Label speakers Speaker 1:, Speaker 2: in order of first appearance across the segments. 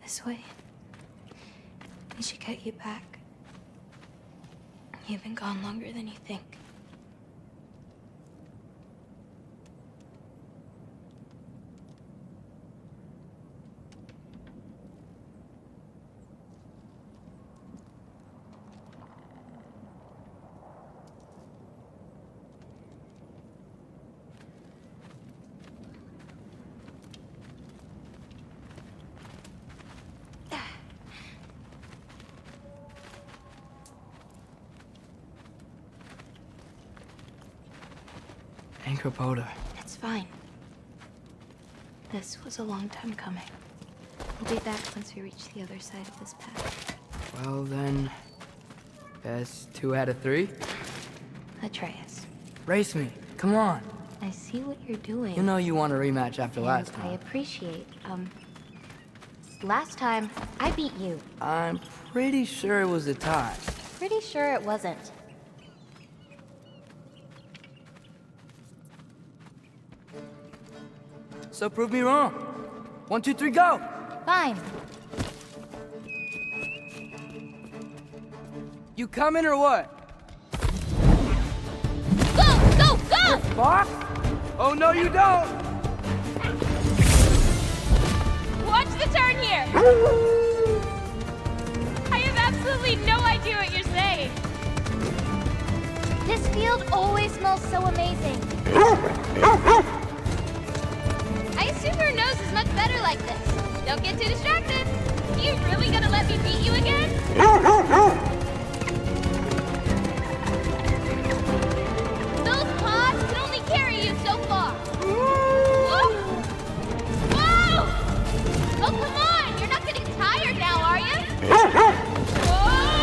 Speaker 1: This way. We should get you back. You've been gone longer than you think.
Speaker 2: Anchropoda.
Speaker 1: It's fine. This was a long time coming. We'll be back once we reach the other side of this path.
Speaker 2: Well then, best 2 out of 3?
Speaker 1: Atreus.
Speaker 2: Race me, come on.
Speaker 1: I see what you're doing.
Speaker 2: You know you want a rematch after
Speaker 1: and
Speaker 2: last
Speaker 1: I
Speaker 2: time.
Speaker 1: appreciate, last time, I beat you.
Speaker 2: I'm pretty sure it was a tie.
Speaker 1: Pretty sure it wasn't.
Speaker 2: So prove me wrong. 1, 2, 3, go!
Speaker 1: Fine.
Speaker 2: You coming or what?
Speaker 1: Go! Go! Go!
Speaker 2: Fox? Oh no you don't!
Speaker 3: Watch the turn here! I have absolutely no idea what you're saying.
Speaker 1: This field always smells so amazing.
Speaker 3: I assume her nose is much better like this. Don't get too distracted. Are you really gonna let me beat you again? Those paws can only carry you so far. Whoa! Whoa! Oh, come on! You're not getting tired now, are you? Whoa!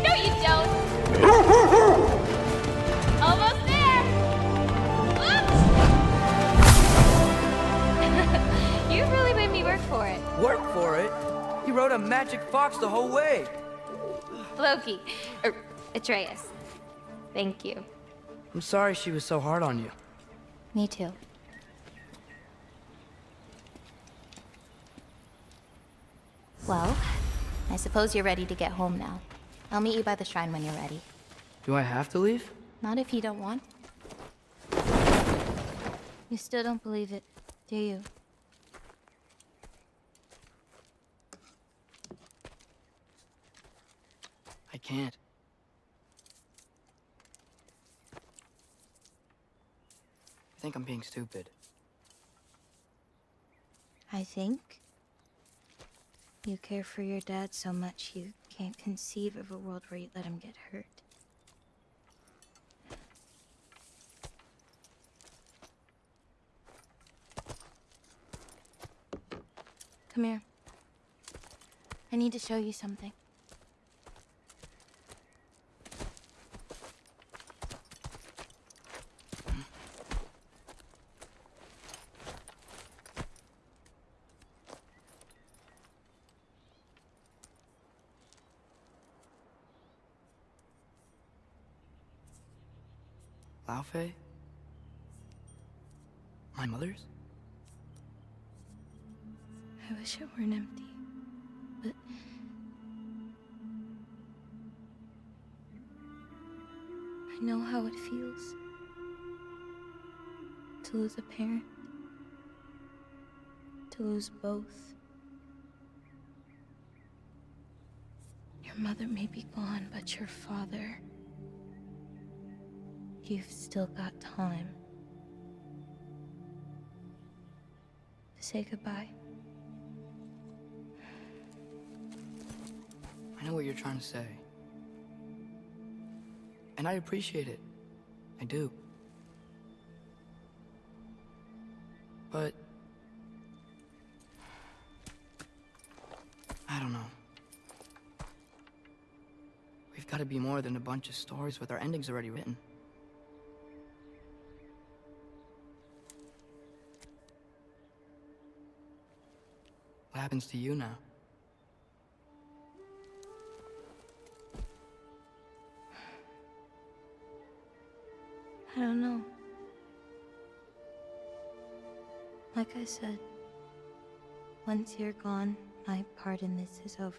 Speaker 3: No, you don't. Almost there. Whoops! You really made me work for it.
Speaker 2: Work for it? You rode a magic fox the whole way.
Speaker 3: Loki. Atreus. Thank you.
Speaker 2: I'm sorry she was so hard on you.
Speaker 1: Me too. Well, I suppose you're ready to get home now. I'll meet you by the shrine when you're ready.
Speaker 2: Do I have to leave?
Speaker 1: Not if you don't want. You still don't believe it, do you?
Speaker 2: I can't. I think I'm being stupid.
Speaker 1: I think you care for your dad so much you can't conceive of a world where you let him get hurt. Come here. I need to show you something.
Speaker 2: Laufey? My mother's?
Speaker 1: I wish it weren't empty, but I know how it feels to lose a parent, to lose both. Your mother may be gone, but your father, you've still got time to say goodbye.
Speaker 2: I know what you're trying to say. And I appreciate it. I do. But I don't know. We've got to be more than a bunch of stories with our endings already written. What happens to you now?
Speaker 1: I don't know. Like I said, once you're gone, my part in this is over.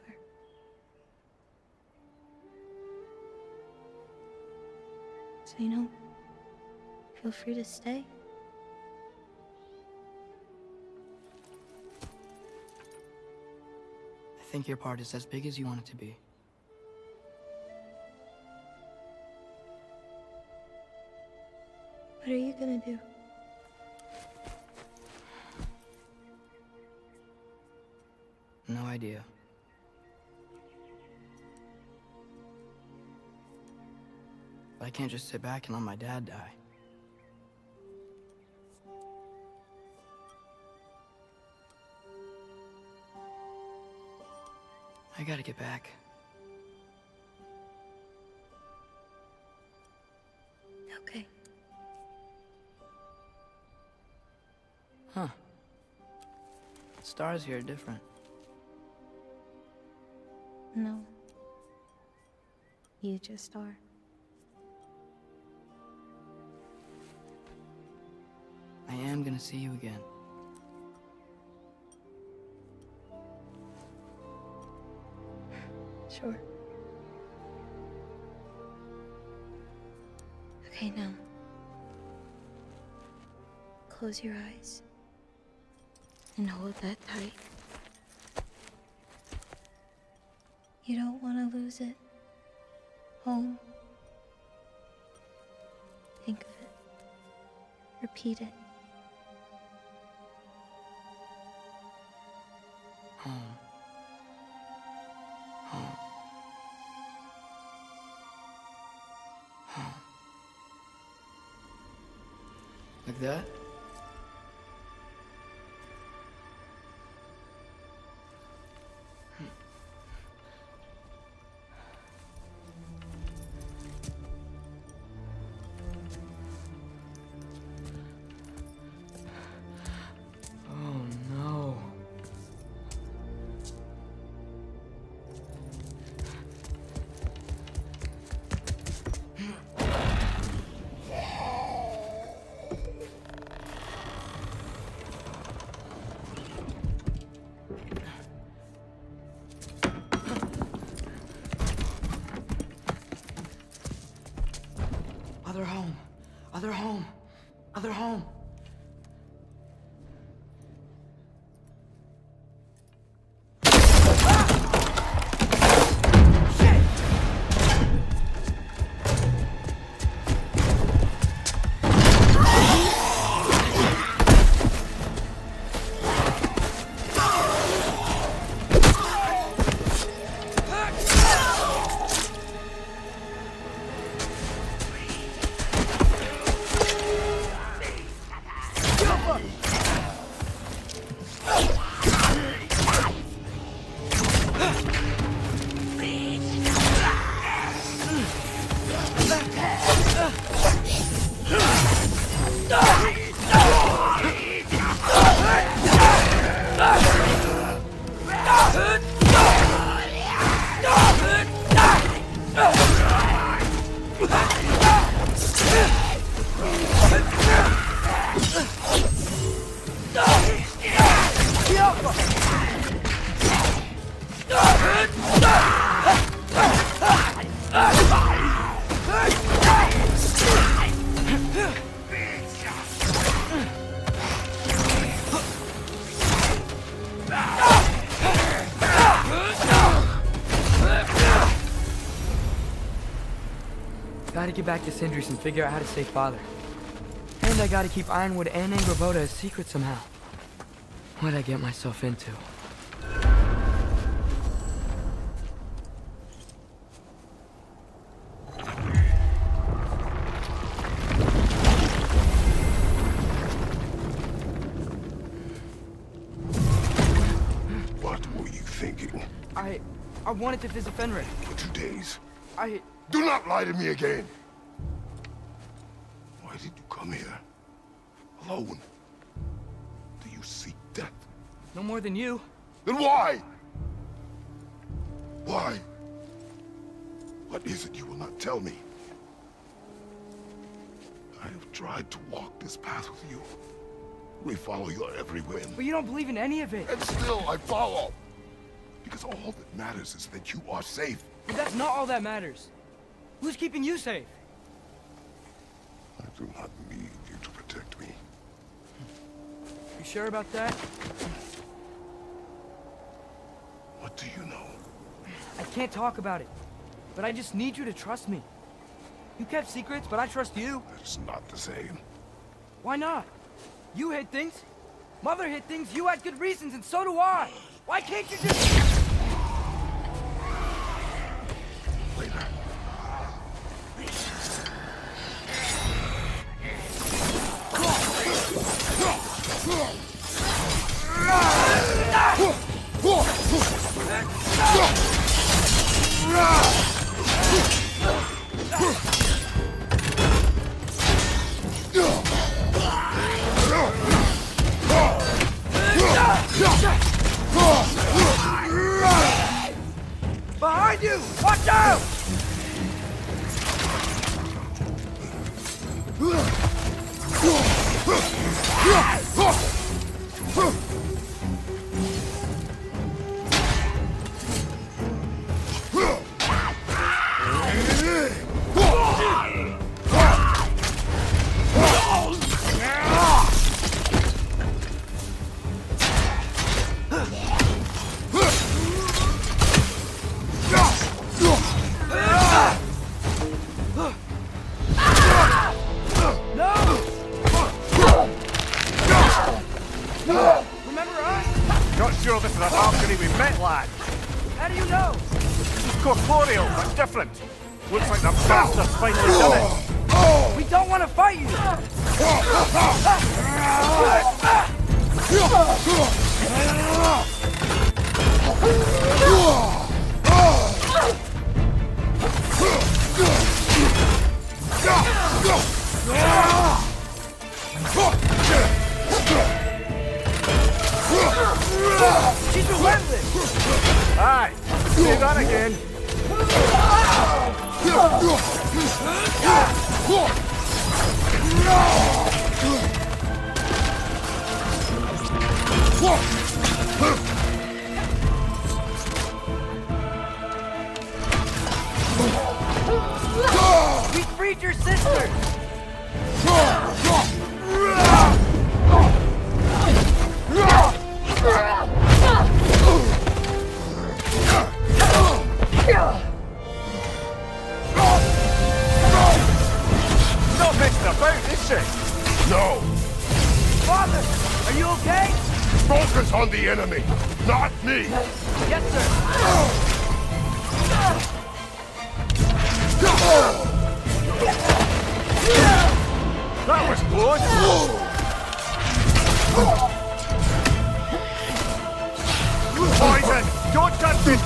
Speaker 1: So, feel free to stay.
Speaker 2: I think your part is as big as you want it to be.
Speaker 1: What are you gonna do?
Speaker 2: No idea. But I can't just sit back and let my dad die. I gotta get back.
Speaker 1: Okay.
Speaker 2: Huh. Stars here are different.
Speaker 1: No. You just are.
Speaker 2: I am gonna see you again.
Speaker 1: Sure. Okay, now. Close your eyes. And hold that tight. You don't want to lose it. Home. Think of it. Repeat it.
Speaker 2: Home. Home. Home. Like that? Oh no. Other home. Other home. Other home. Gotta get back to Sindri's and figure out how to save Father. And I gotta keep Ironwood and Angrboda a secret somehow. What'd I get myself into?
Speaker 4: What were you thinking?
Speaker 2: I wanted to visit Fenrir.
Speaker 4: For 2 days?
Speaker 2: I...
Speaker 4: Do not lie to me again! Why did you come here? Alone? Do you seek death?
Speaker 2: No more than you.
Speaker 4: Then why? Why? What is it you will not tell me? I have tried to walk this path with you. We follow your every whim.
Speaker 2: But you don't believe in any of it.
Speaker 4: And still I follow. Because all that matters is that you are safe.
Speaker 2: But that's not all that matters. Who's keeping you safe?
Speaker 4: I do not need you to protect me.
Speaker 2: You sure about that?
Speaker 4: What do you know?
Speaker 2: I can't talk about it. But I just need you to trust me. You kept secrets, but I trust you.
Speaker 4: It's not the same.
Speaker 2: Why not? You hid things. Mother hid things. You had good reasons, and so do I. Why can't you just...
Speaker 4: Later.
Speaker 2: Behind you! Watch out! Remember us?
Speaker 5: Not sure this is a Valkyrie we met, lad.
Speaker 2: How do you know?
Speaker 5: This is corporeal, but different. Looks like the bastard's finally done it.
Speaker 2: We don't want to fight you! She's relentless!
Speaker 5: Aye, say that again.
Speaker 2: We freed your sister!
Speaker 5: Not messing about, is she?
Speaker 4: No!
Speaker 2: Father, are you okay?
Speaker 4: Focus on the enemy, not me!
Speaker 2: Yes, sir.
Speaker 5: That was close. Poison! Don't touch it!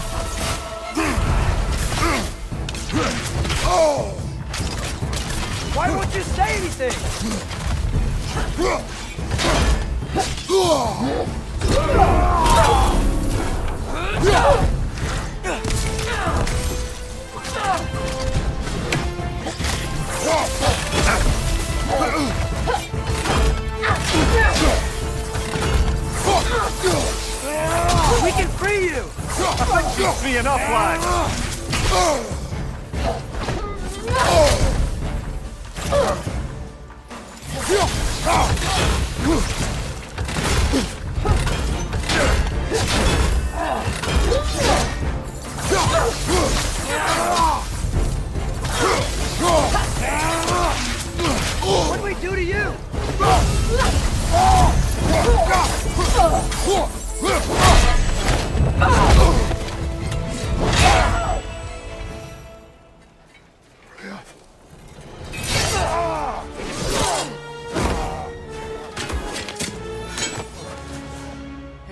Speaker 2: Why won't you say anything? We can free you!
Speaker 5: I think she's free enough, lad.
Speaker 2: see you!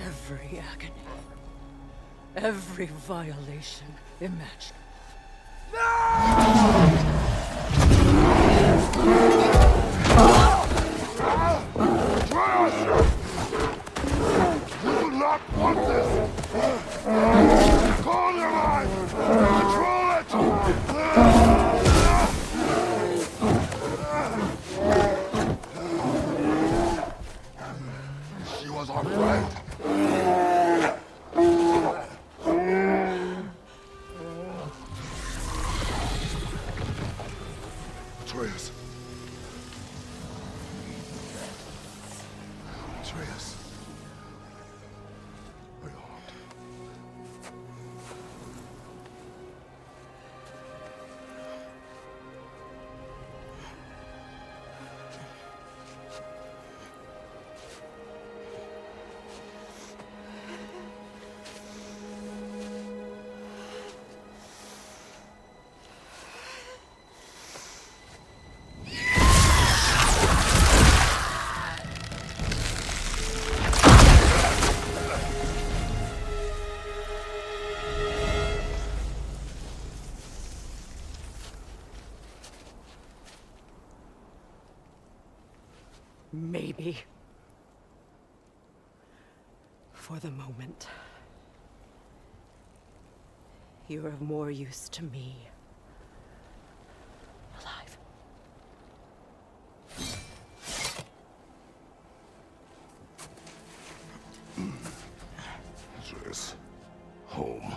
Speaker 6: Every agony. Every violation imaginable.
Speaker 4: You do not want this! Call your mind! Control it! She was our friend. Atreus. Atreus. My God.
Speaker 6: Maybe. For the moment. You're of more use to me. Alive.
Speaker 4: Atreus. Home.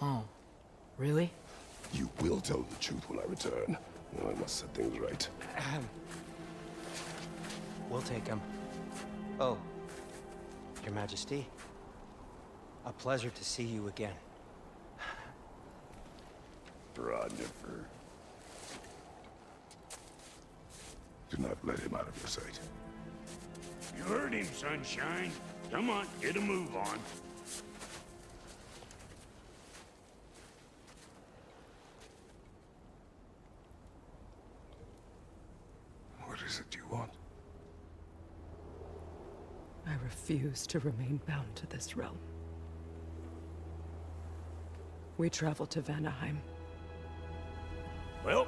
Speaker 2: Oh, really?
Speaker 4: You will tell the truth when I return. I must set things right.
Speaker 7: We'll take him. Oh, Your Majesty. A pleasure to see you again.
Speaker 4: Ragnarök. Do not let him out of your sight.
Speaker 8: You heard him, Sunshine. Come on, get a move on.
Speaker 4: What is it you want?
Speaker 6: I refuse to remain bound to this realm. We travel to Vanaheim.
Speaker 8: Well,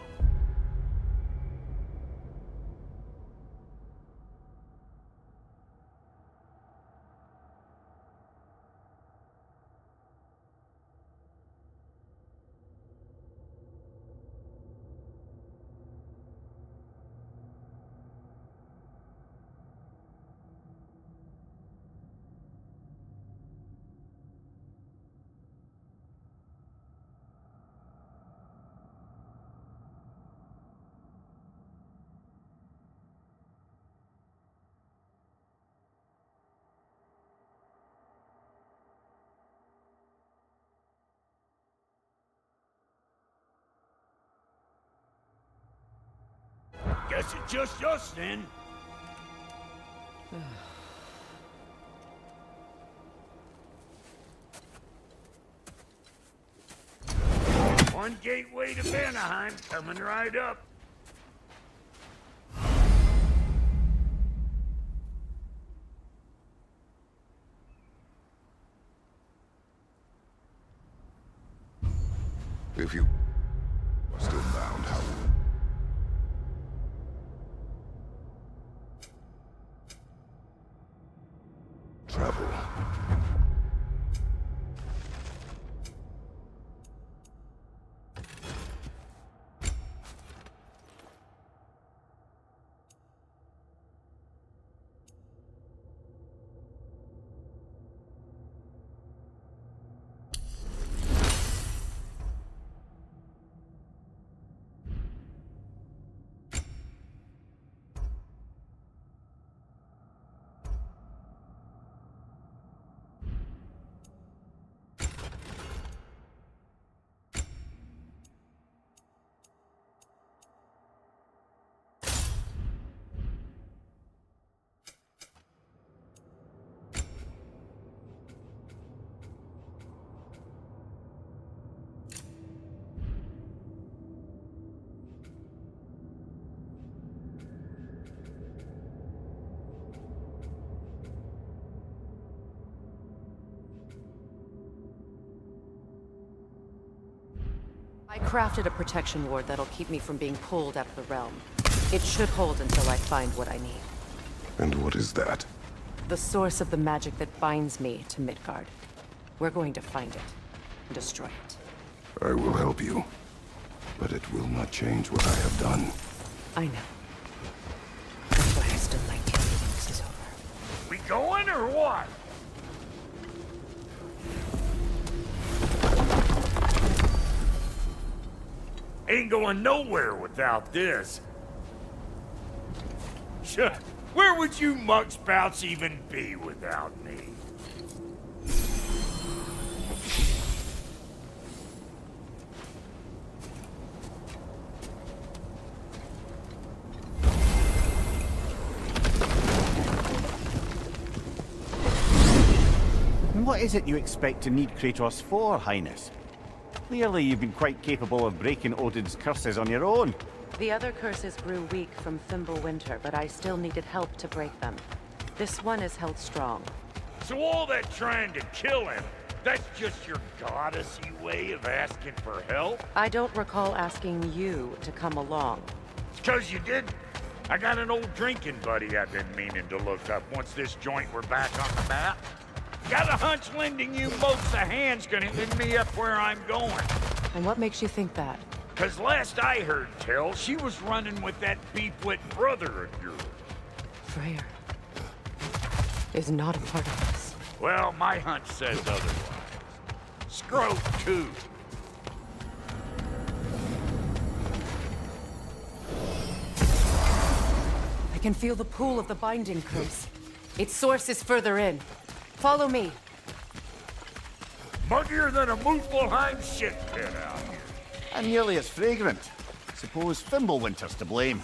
Speaker 8: guess it's just us then. One gateway to Vanaheim coming right up.
Speaker 4: If you are still bound, how travel.
Speaker 6: I crafted a protection ward that'll keep me from being pulled out of the realm. It should hold until I find what I need.
Speaker 4: And what is that?
Speaker 6: The source of the magic that binds me to Midgard. We're going to find it and destroy it.
Speaker 4: I will help you. But it will not change what I have done.
Speaker 6: I know. That's why I still like telling you this is over.
Speaker 8: We going or what? Ain't going nowhere without this. Sure. Where would you muckspouts even be without me?
Speaker 9: What is it you expect to need Kratos for, Highness? Clearly you've been quite capable of breaking Odin's curses on your own.
Speaker 6: The other curses grew weak from Fimbulwinter, but I still needed help to break them. This one is held strong.
Speaker 8: So all that trying to kill him, that's just your goddessy way of asking for help?
Speaker 6: I don't recall asking you to come along.
Speaker 8: It's 'cause you didn't. I got an old drinking buddy I've been meaning to look up once this joint were back on the map. Got a hunch lending you both a hand's gonna end me up where I'm going.
Speaker 6: And what makes you think that?
Speaker 8: 'Cause last I heard tell, she was running with that beef-wit brother of yours.
Speaker 6: Freyr is not a part of this.
Speaker 8: Well, my hunch says otherwise. Scrope, too.
Speaker 6: I can feel the pull of the binding curse. Its source is further in. Follow me.
Speaker 8: Muggier than a Muspelheim shit pit out here.
Speaker 9: And nearly as fragrant. Suppose Fimbulwinter's to blame.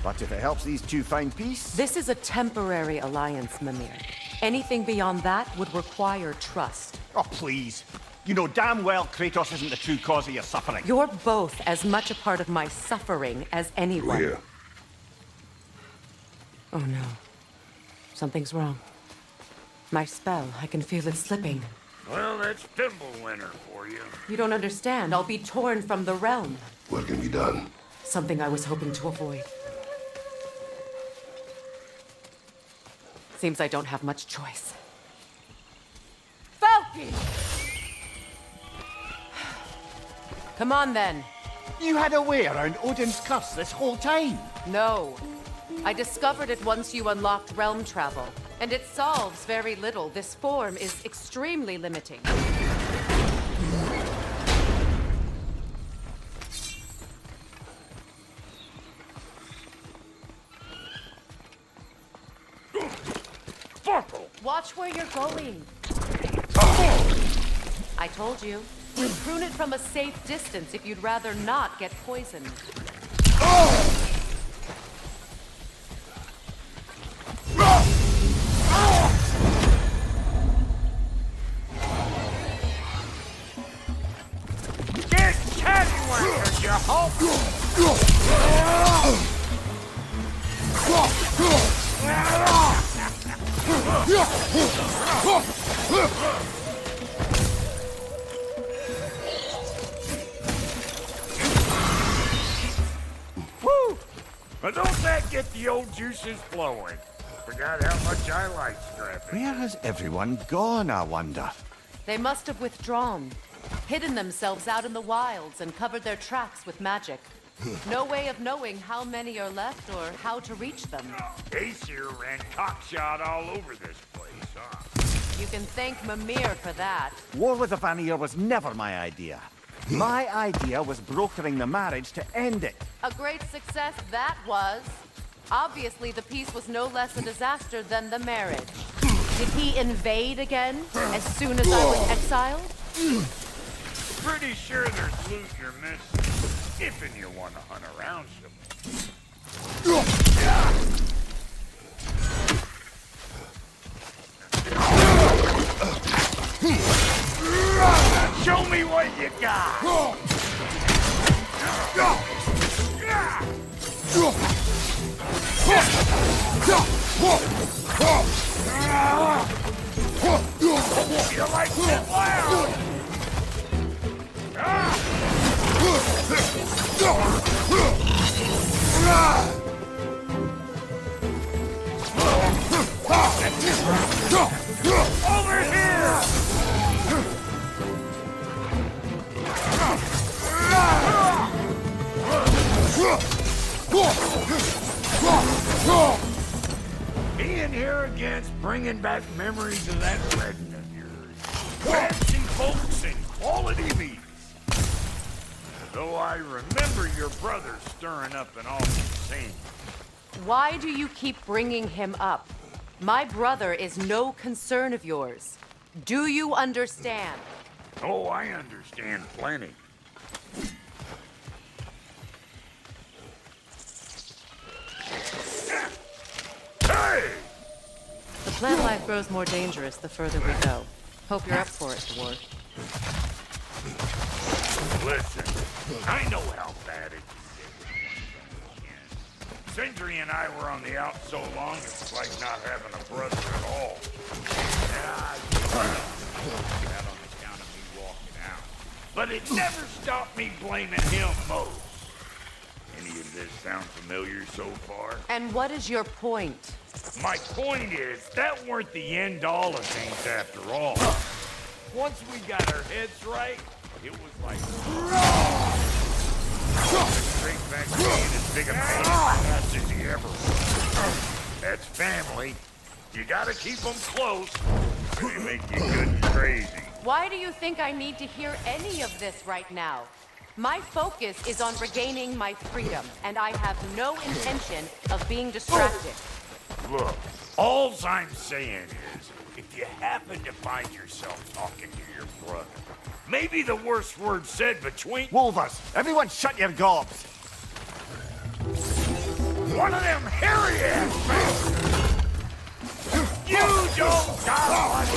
Speaker 9: But if it helps these two find peace...
Speaker 6: This is a temporary alliance, Mimir. Anything beyond that would require trust.
Speaker 9: Oh, please. You know damn well Kratos isn't the true cause of your suffering.
Speaker 6: You're both as much a part of my suffering as anyone.
Speaker 4: Here.
Speaker 6: Oh no. Something's wrong. My spell, I can feel it slipping.
Speaker 8: Well, that's Fimbulwinter for you.
Speaker 6: You don't understand. I'll be torn from the realm.
Speaker 4: What can be done?
Speaker 6: Something I was hoping to avoid. Seems I don't have much choice. Falky! Come on, then.
Speaker 9: You had a way around Odin's curse this whole time.
Speaker 6: No. I discovered it once you unlocked realm travel, and it solves very little. This form is extremely limiting. Watch where you're going. I told you. Prune it from a safe distance if you'd rather not get poisoned.
Speaker 8: Get cattywankers, you hope! Woo! But don't that get the old juices flowing? Forgot how much I like scrapping.
Speaker 9: Where has everyone gone, I wonder?
Speaker 6: They must have withdrawn, hidden themselves out in the wilds, and covered their tracks with magic. No way of knowing how many are left or how to reach them.
Speaker 8: Aesir ran cockshot all over this place, huh?
Speaker 6: You can thank Mimir for that.
Speaker 9: War with the Vanir was never my idea. My idea was brokering the marriage to end it.
Speaker 6: A great success that was. Obviously, the peace was no less a disaster than the marriage. Did he invade again as soon as I was exiled?
Speaker 8: Pretty sure there's loot you're missing. If and you want to hunt around some. Show me what you got! You like that loud? Over here! Being here again's bringing back memories of that wedding of yours. Fancy folks and quality meats. Though I remember your brother stirring up an awful scene.
Speaker 6: Why do you keep bringing him up? My brother is no concern of yours. Do you understand?
Speaker 8: Oh, I understand plenty. Hey!
Speaker 6: The plant life grows more dangerous the further we go. Hope you're up for it, Dwarf.
Speaker 8: Listen, I know how bad it can get. Sindri and I were on the out so long, it's like not having a brother at all. Yeah, I get that on account of me walking out. But it never stopped me blaming him most. Any of this sound familiar so far?
Speaker 6: And what is your point?
Speaker 8: My point is, that weren't the end all of things after all. Once we got our heads right, it was like... straight back to being as big a pain in the ass as he ever was. That's family. You gotta keep them close, or they make you good and crazy.
Speaker 6: Why do you think I need to hear any of this right now? My focus is on regaining my freedom, and I have no intention of being distracted.
Speaker 8: Look, all I'm saying is, if you happen to find yourself talking to your brother, maybe the worst word said between...
Speaker 9: Wolvers, everyone shut your gobs!
Speaker 8: One of them hairy-ass bastards! You don't got what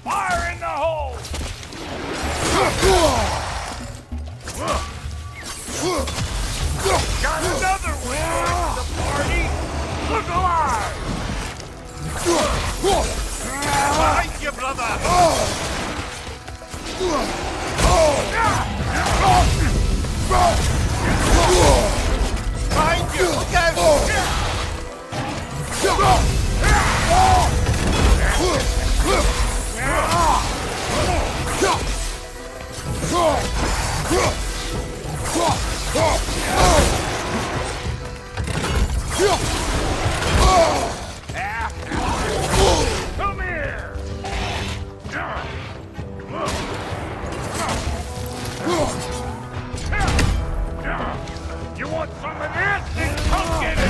Speaker 8: Fire in the hole! Got another one joining the party! Look alive! Behind you, brother! Behind you! Look out! Come here! You want some of this? Then come get it,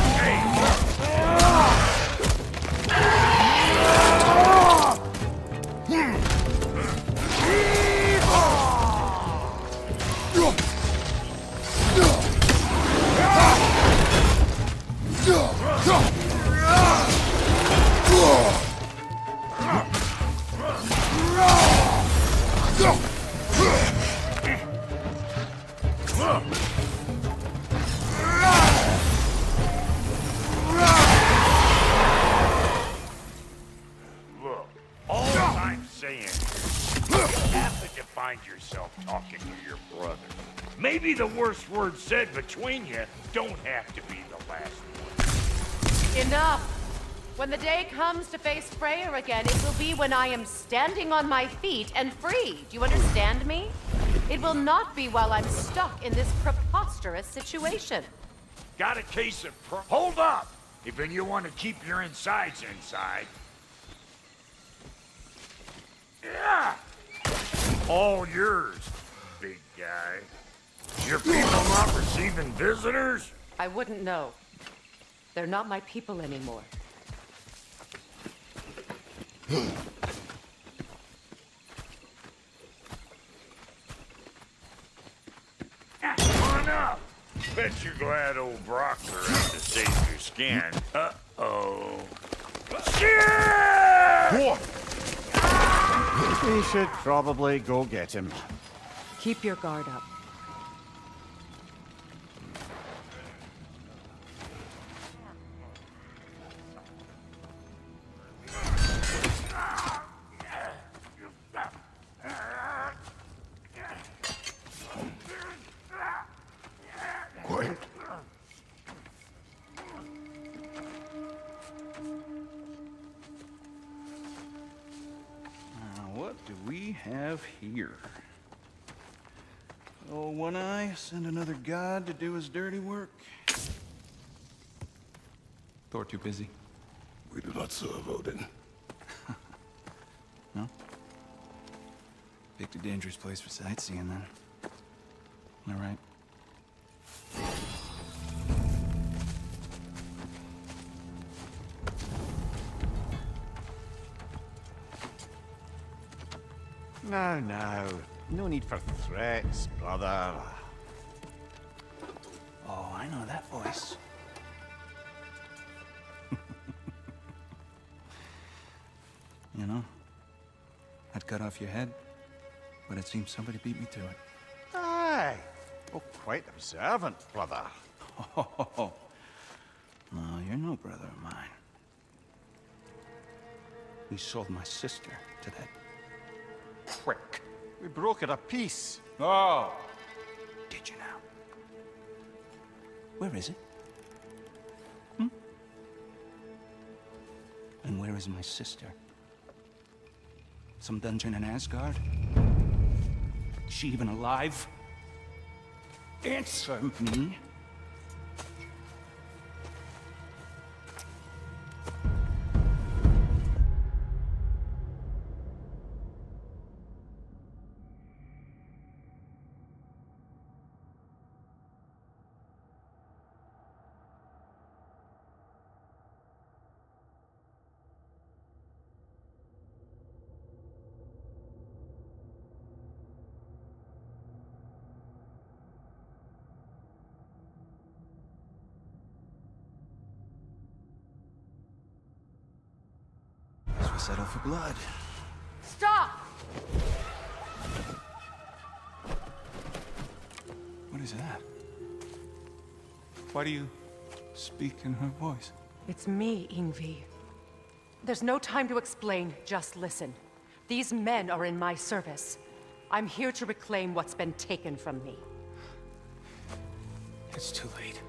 Speaker 8: Look, all I'm saying is, if you happen to find yourself talking to your brother, maybe the worst word said between you don't have to be the last one.
Speaker 6: Enough! When the day comes to face Freyr again, it will be when I am standing on my feet and free. Do you understand me? It will not be while I'm stuck in this preposterous situation.
Speaker 8: Got a case of Hold up! If you want to keep your insides inside. Yeah! All yours, big guy. Your people not receiving visitors?
Speaker 6: I wouldn't know. They're not my people anymore.
Speaker 8: Come on up! Bet you're glad old Brock's around to save your skin. Uh-oh. Shit!
Speaker 9: We should probably go get him.
Speaker 6: Keep your guard up.
Speaker 10: what do we have here? Oh, One Eye, send another god to do his dirty work. Thor too busy?
Speaker 4: We do not serve Odin.
Speaker 10: No? Picked a dangerous place for sightseeing, then. All right.
Speaker 9: Now, now. No need for threats, brother.
Speaker 10: Oh, I know that voice. You know, I'd cut off your head, but it seems somebody beat me to it.
Speaker 9: Aye. Oh, quite observant, brother.
Speaker 10: Oh, no, you're no brother of mine. We sold my sister to that prick.
Speaker 9: We broke it a piece.
Speaker 10: Oh! Did you now? Where is it? And where is my sister? Some dungeon in Asgard? Is she even alive? Answer me. We settle for blood.
Speaker 6: Stop!
Speaker 10: What is that? Why do you speak in her voice?
Speaker 6: It's me, Ingvi. There's no time to explain, just listen. These men are in my service. I'm here to reclaim what's been taken from me.
Speaker 10: It's too late.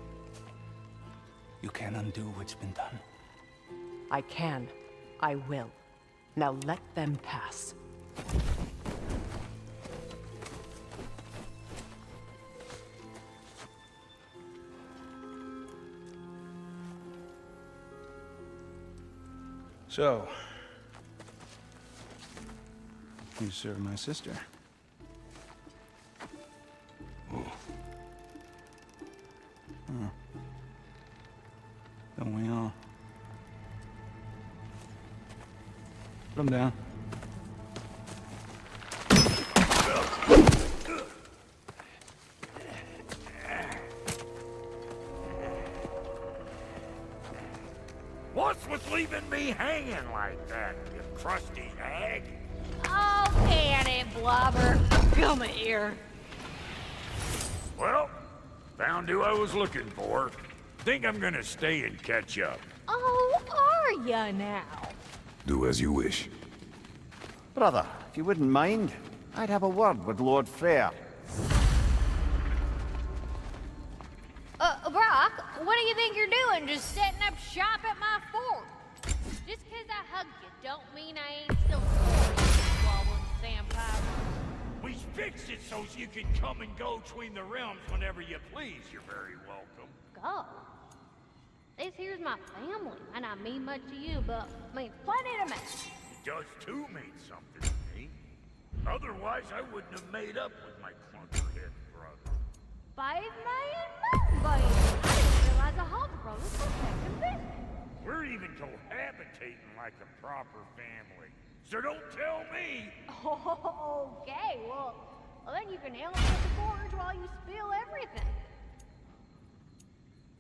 Speaker 10: You can't undo what's been done.
Speaker 6: I can. I will. Now let them pass.
Speaker 10: So, you serve my sister.
Speaker 4: Oh,
Speaker 10: Huh. Don't we all? Put him down.
Speaker 8: What's with leaving me hanging like that, you crusty hag?
Speaker 3: Oh, can it, Blubber? Come here.
Speaker 8: Well, found who I was looking for. Think I'm gonna stay and catch up.
Speaker 3: Oh, are ya now?
Speaker 4: do as you wish.
Speaker 9: Brother, if you wouldn't mind, I'd have a word with Lord Freyr.
Speaker 3: Brock, what do you think you're doing? Just setting up shop at my fort? Just 'cause I hugged you don't mean I ain't still wobbling sandpiper.
Speaker 8: We fixed it so you can come and go between the realms whenever you please. You're very welcome.
Speaker 3: Go. This here's my family, and I mean much to you, but means plenty to me.
Speaker 8: It does too mean something to me. Otherwise, I wouldn't have made up with my clunkerhead brother.
Speaker 3: 5 million moonbeams! I didn't realize the Hog brothers were second business.
Speaker 8: We're even cohabitating like a proper family. So don't tell me.
Speaker 3: Okay, well then you can help with the forge while you spill everything.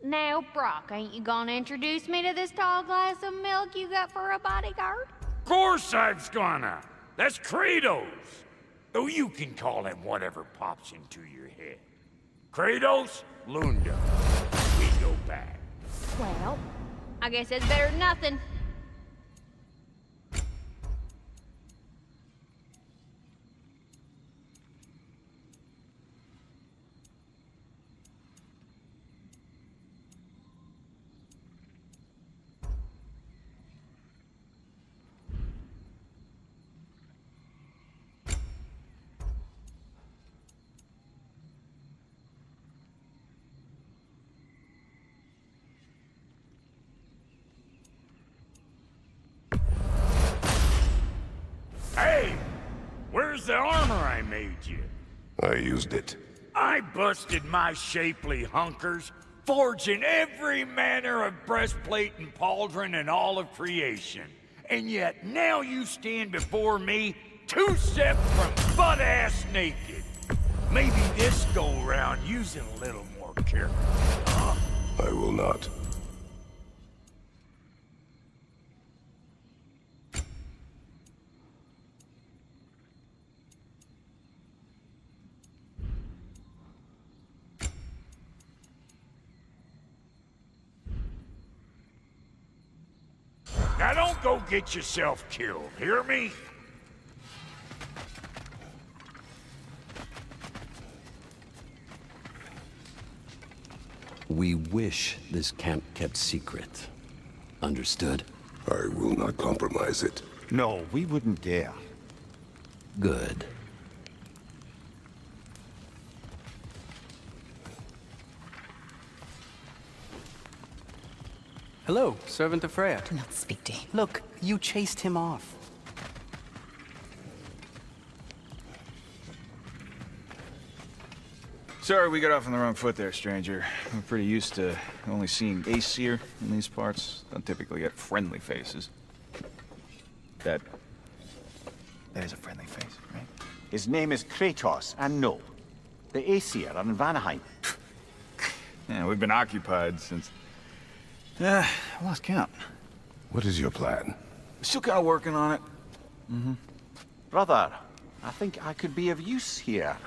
Speaker 3: Now, Brock, ain't you gonna introduce me to this tall glass of milk you got for a bodyguard?
Speaker 8: Of course I'm gonna. That's Kratos. Though you can call him whatever pops into your head. Kratos, Lunda. We go back.
Speaker 3: Well, I guess that's better than nothing.
Speaker 8: Where's the armor I made you?
Speaker 4: I used it.
Speaker 8: I busted my shapely hunkers, forging every manner of breastplate and pauldron in all of creation. And yet now you stand before me, two steps from butt-ass naked. Maybe this go-round using a little more care. Huh?
Speaker 4: I will not.
Speaker 8: Now don't go get yourself killed, hear me?
Speaker 11: We wish this camp kept secret. Understood?
Speaker 4: I will not compromise it.
Speaker 9: No, we wouldn't dare.
Speaker 11: Good.
Speaker 7: Hello, servant of Freya.
Speaker 12: Do not speak to him.
Speaker 7: Look, you chased him off.
Speaker 10: Sorry we got off on the wrong foot there, stranger. I'm pretty used to only seeing Aesir in these parts. Don't typically get friendly faces. That is a friendly face, right?
Speaker 9: His name is Kratos, and no, the Aesir are in Vanaheim.
Speaker 10: Yeah, we've been occupied since... I lost count.
Speaker 4: What is your plan?
Speaker 10: Still kind of working on it.
Speaker 9: Brother, I think I could be of use here.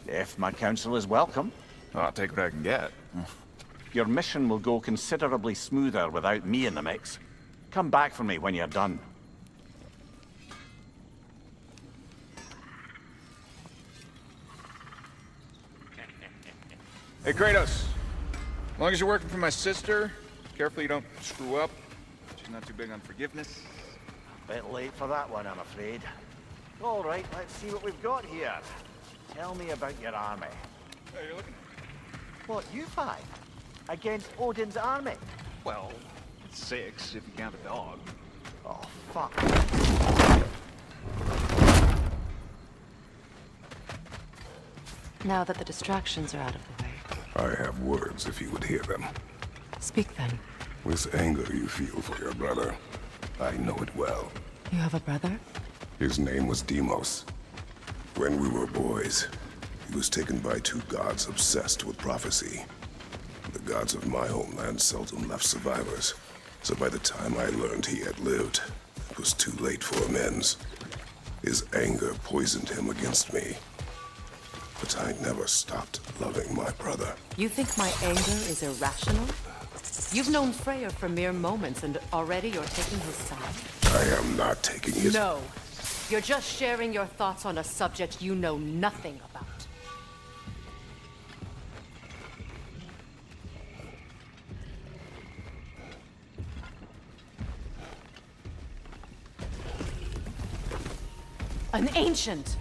Speaker 9: If my counsel is welcome.
Speaker 10: Oh, I'll take what I can get.
Speaker 9: Your mission will go considerably smoother without me in the mix. Come back for me when you're done.
Speaker 10: Hey, Kratos. As long as you're working for my sister, careful you don't screw up. She's not too big on forgiveness.
Speaker 9: Bit late for that one, I'm afraid. All right, let's see what we've got here. Tell me about your army.
Speaker 10: Hey, you're looking...
Speaker 9: What, you five? Against Odin's army?
Speaker 10: Well, it's 6 if you count a dog.
Speaker 9: Oh, fuck.
Speaker 12: Now that the distractions are out of the way,
Speaker 4: I have words if you would hear them.
Speaker 12: speak then.
Speaker 4: This anger you feel for your brother, I know it well.
Speaker 12: You have a brother?
Speaker 4: His name was Deimos. When we were boys, he was taken by two gods obsessed with prophecy. The gods of my homeland seldom left survivors, so by the time I learned he had lived, it was too late for amends. His anger poisoned him against me. But I never stopped loving my brother.
Speaker 6: You think my anger is irrational? You've known Freyr for mere moments, and already you're taking his side?
Speaker 4: I am not taking his...
Speaker 6: No. You're just sharing your thoughts on a subject you know nothing about. An ancient!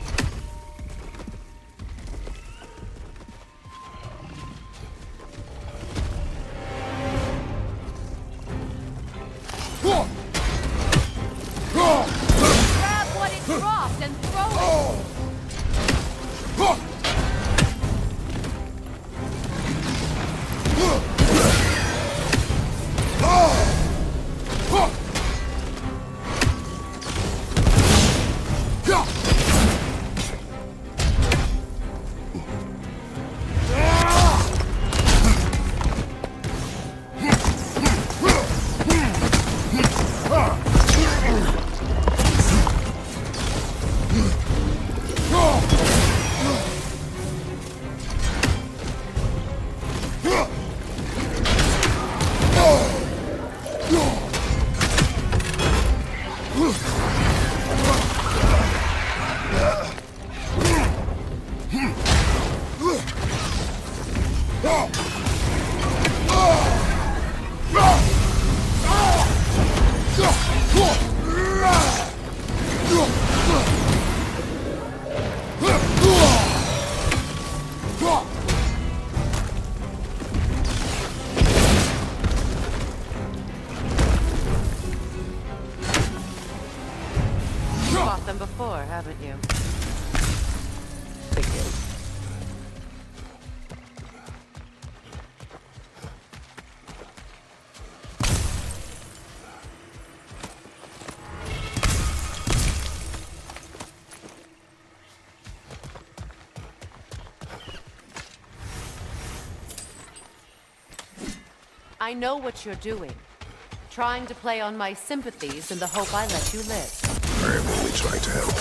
Speaker 6: Grab what it dropped and throw it! Fought them before, haven't you? I know what you're doing. Trying to play on my sympathies in the hope I let you live.
Speaker 4: I am only trying to help.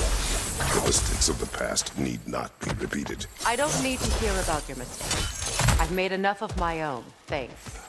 Speaker 4: The mistakes of the past need not be repeated.
Speaker 6: I don't need to hear about your mistakes. I've made enough of my own, thanks.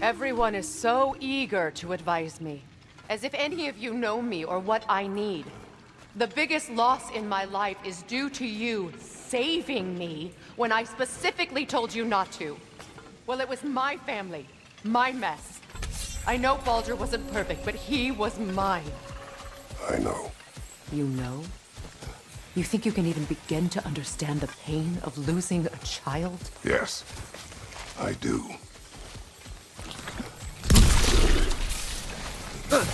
Speaker 6: Everyone is so eager to advise me, as if any of you know me or what I need. The biggest loss in my life is due to you saving me when I specifically told you not to. Well, it was my family, my mess. I know Baldur wasn't perfect, but he was mine.
Speaker 4: I know.
Speaker 12: You know? You think you can even begin to understand the pain of losing a child?
Speaker 4: Yes, I do. Her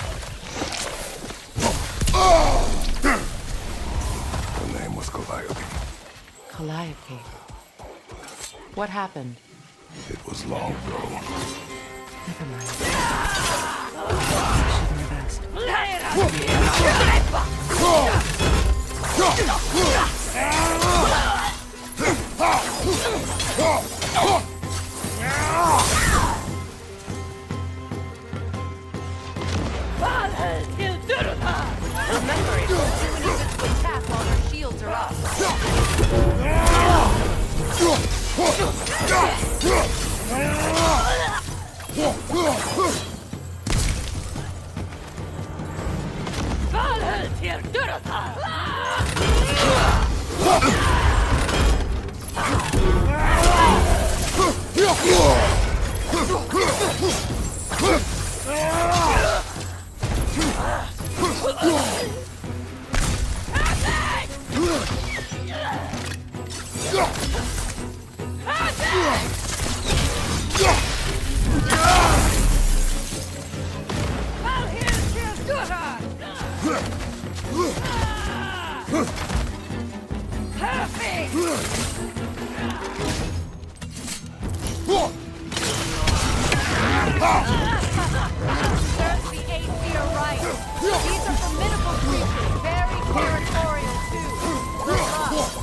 Speaker 4: name was Calliope.
Speaker 12: Calliope. What happened?
Speaker 4: It was long ago.
Speaker 12: Never mind. Shouldn't have asked.
Speaker 6: Remember, it won't do any good to attack while their shields are up. Serves the Aesir right. These are formidable creatures, very territorial too. Good luck.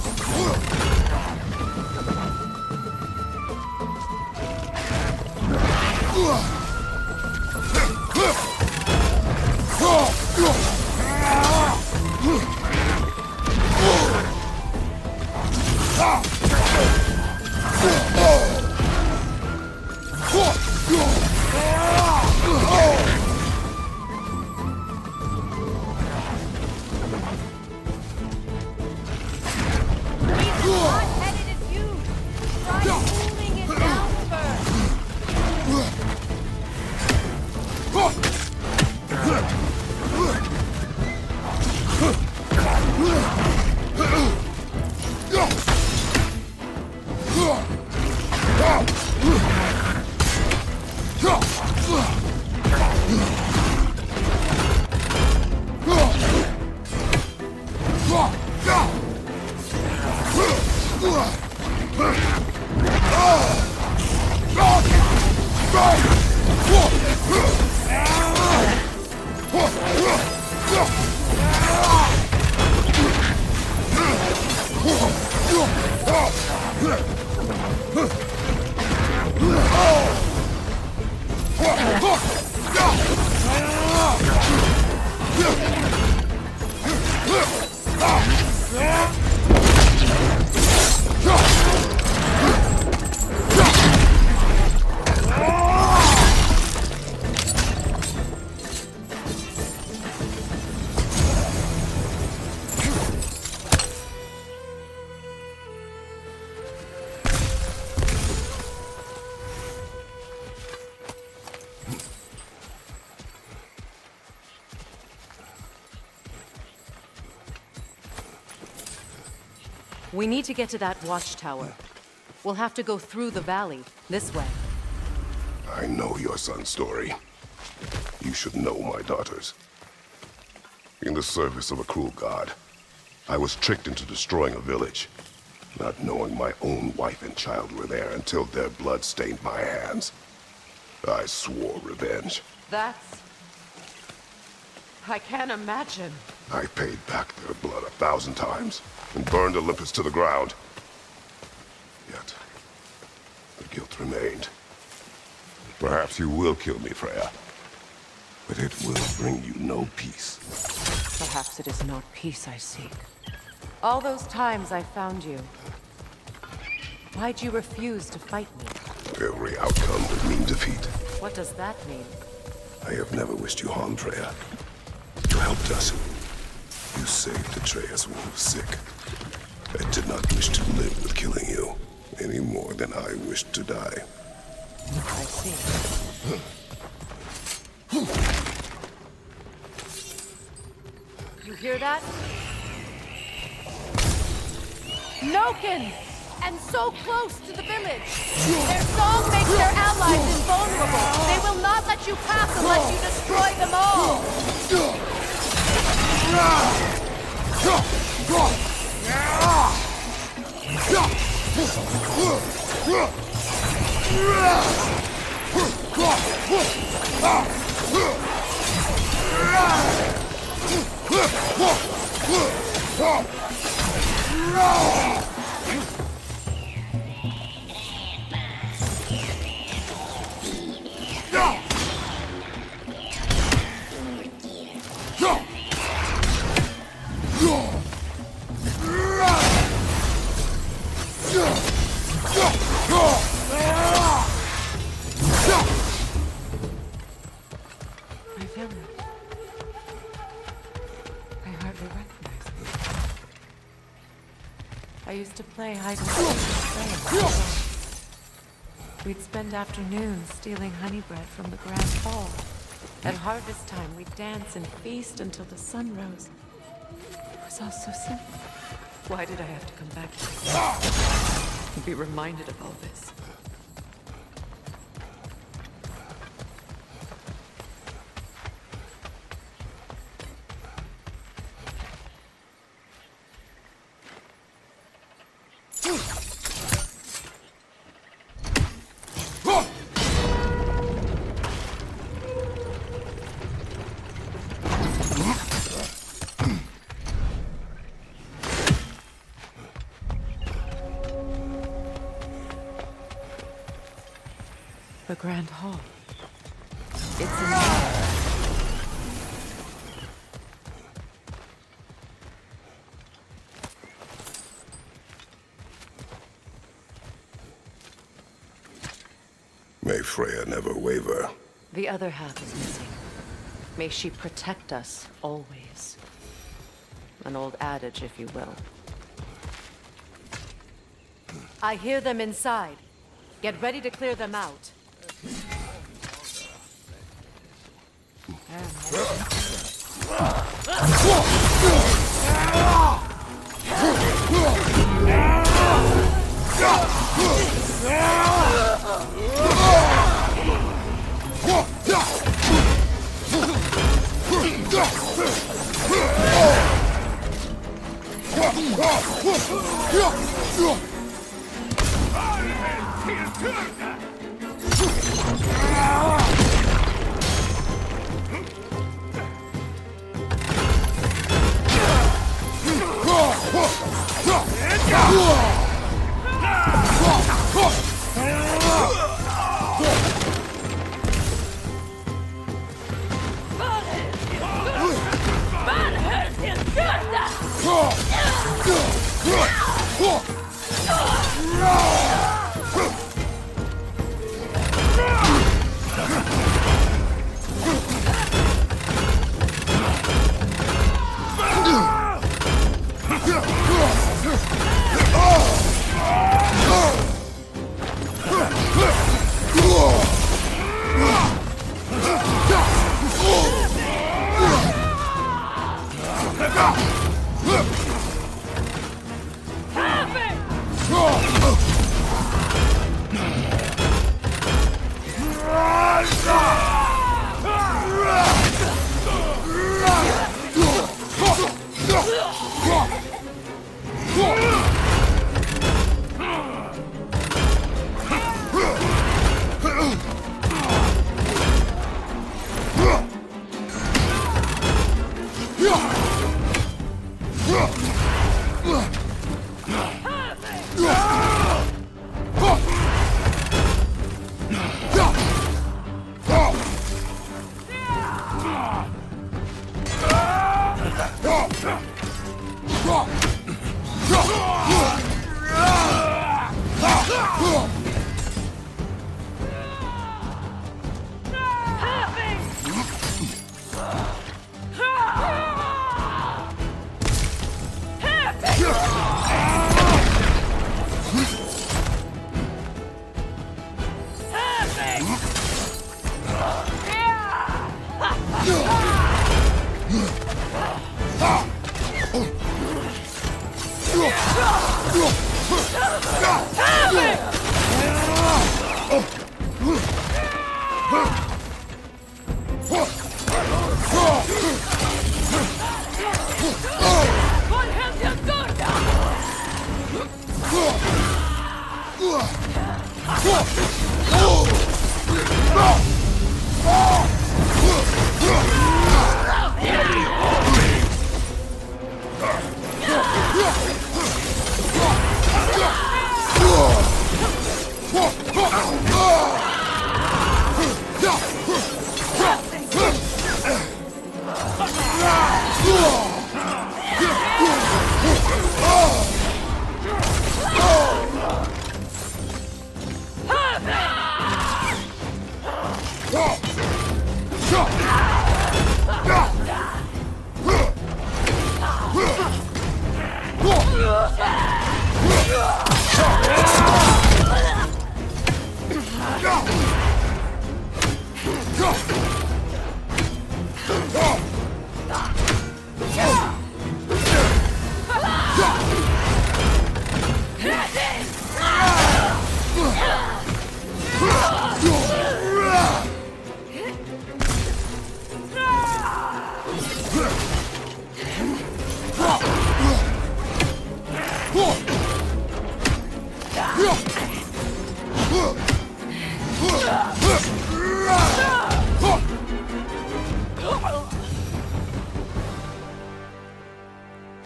Speaker 6: We need to get to that watchtower. We'll have to go through the valley, this way.
Speaker 4: I know your son's story. You should know my daughter's. In the service of a cruel god, I was tricked into destroying a village, not knowing my own wife and child were there until their blood stained my hands. I swore revenge.
Speaker 6: I can't imagine.
Speaker 4: I paid back their blood 1,000 times and burned Olympus to the ground. Yet, the guilt remained. Perhaps you will kill me, Freya. But it will bring you no peace.
Speaker 6: Perhaps it is not peace I seek. All those times I found you, why'd you refuse to fight me?
Speaker 4: Every outcome would mean defeat.
Speaker 6: What does that mean?
Speaker 4: I have never wished you harm, Freya. You helped us. You saved Atreus when he was sick. I did not wish to live with killing you, any more than I wished to die.
Speaker 6: I see. You hear that? Noken! And so close to the village! Their song makes their allies invulnerable! They will not let you pass unless you destroy them all! My village. I hardly recognize it. I used to play hide and seek with friends. We'd spend afternoons stealing honey bread from the Grand Hall. At harvest time, we'd dance and feast until the sun rose. It was all so simple. Why did I have to come back to this? And be reminded of all this? The Grand Hall. It's in there.
Speaker 4: May Freya never waver.
Speaker 6: The other half is missing. May she protect us always. An old adage, if you will. I hear them inside. Get ready to clear them out.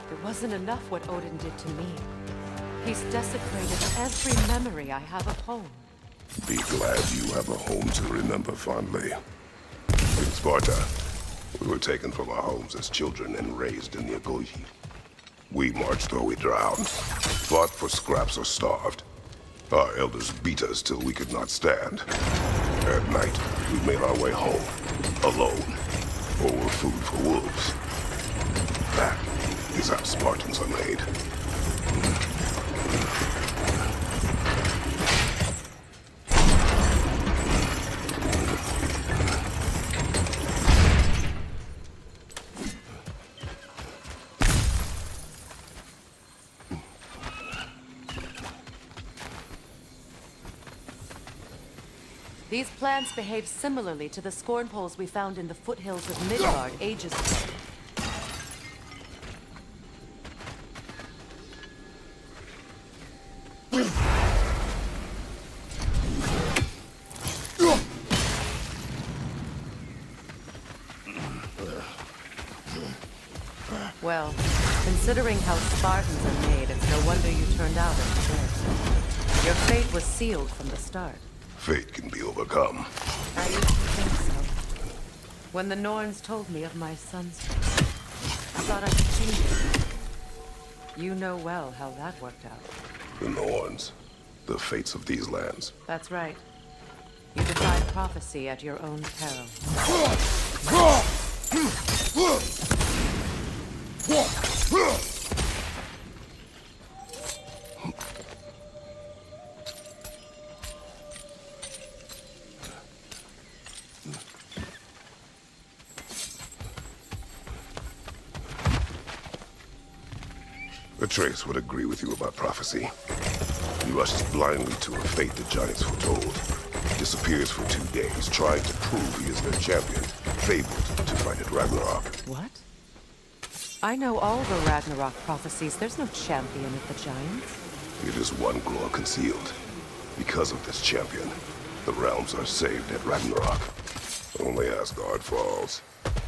Speaker 6: It wasn't enough what Odin did to me. He's desecrated every memory I have of home.
Speaker 4: Be glad you have a home to remember fondly. In Sparta, we were taken from our homes as children and raised in the Agogi. We marched or we drowned, fought for scraps or starved. Our elders beat us till we could not stand. At night, we made our way home, alone, or were food for wolves. That is how Spartans are made.
Speaker 6: These plants behave similarly to the scorn poles we found in the foothills of Midgard ages ago. Well, considering how Spartans are made, it's no wonder you turned out as you did. Your fate was sealed from the start.
Speaker 4: Fate can be overcome.
Speaker 6: I used to think so. When the Norns told me of my son's fate, I thought I could change it. You know well how that worked out.
Speaker 4: The Norns. The fates of these lands.
Speaker 6: That's right. You defied prophecy at your own peril.
Speaker 4: Atreus would agree with you about prophecy. You rushed blindly to a fate the giants foretold, disappears for 2 days, trying to prove he is their champion, fabled to fight at Ragnarok.
Speaker 12: What? I know all the Ragnarok prophecies. There's no champion of the giants.
Speaker 4: It is one glow concealed. Because of this champion, the realms are saved at Ragnarok. Only Asgard falls,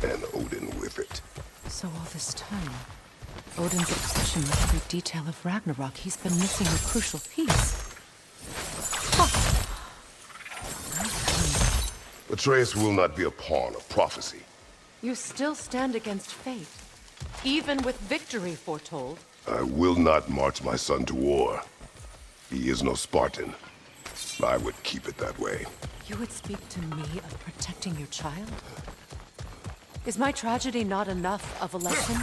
Speaker 4: and Odin with it.
Speaker 12: So all this time, Odin's obsession with every detail of Ragnarok, he's been missing a crucial piece.
Speaker 4: Atreus will not be a pawn of prophecy.
Speaker 6: You still stand against fate, even with victory foretold.
Speaker 4: I will not march my son to war. He is no Spartan. I would keep it that way.
Speaker 12: You would speak to me of protecting your child? Is my tragedy not enough of a lesson?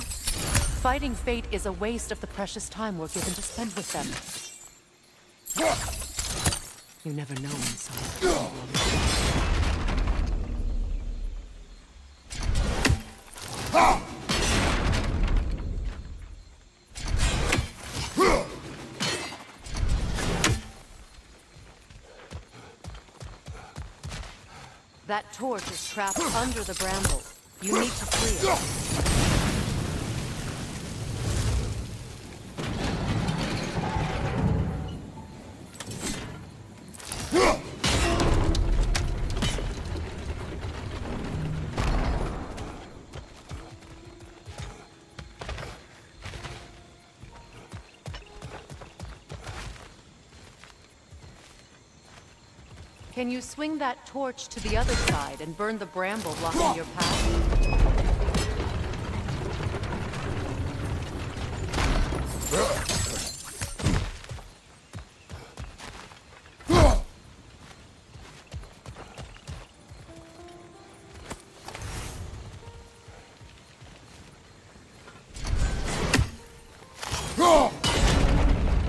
Speaker 12: Fighting fate is a waste of the precious time we're given to spend with them. You never know when someone
Speaker 6: That torch is trapped under the brambles. You need to free it. Can you swing that torch to the other side and burn the bramble blocking your path?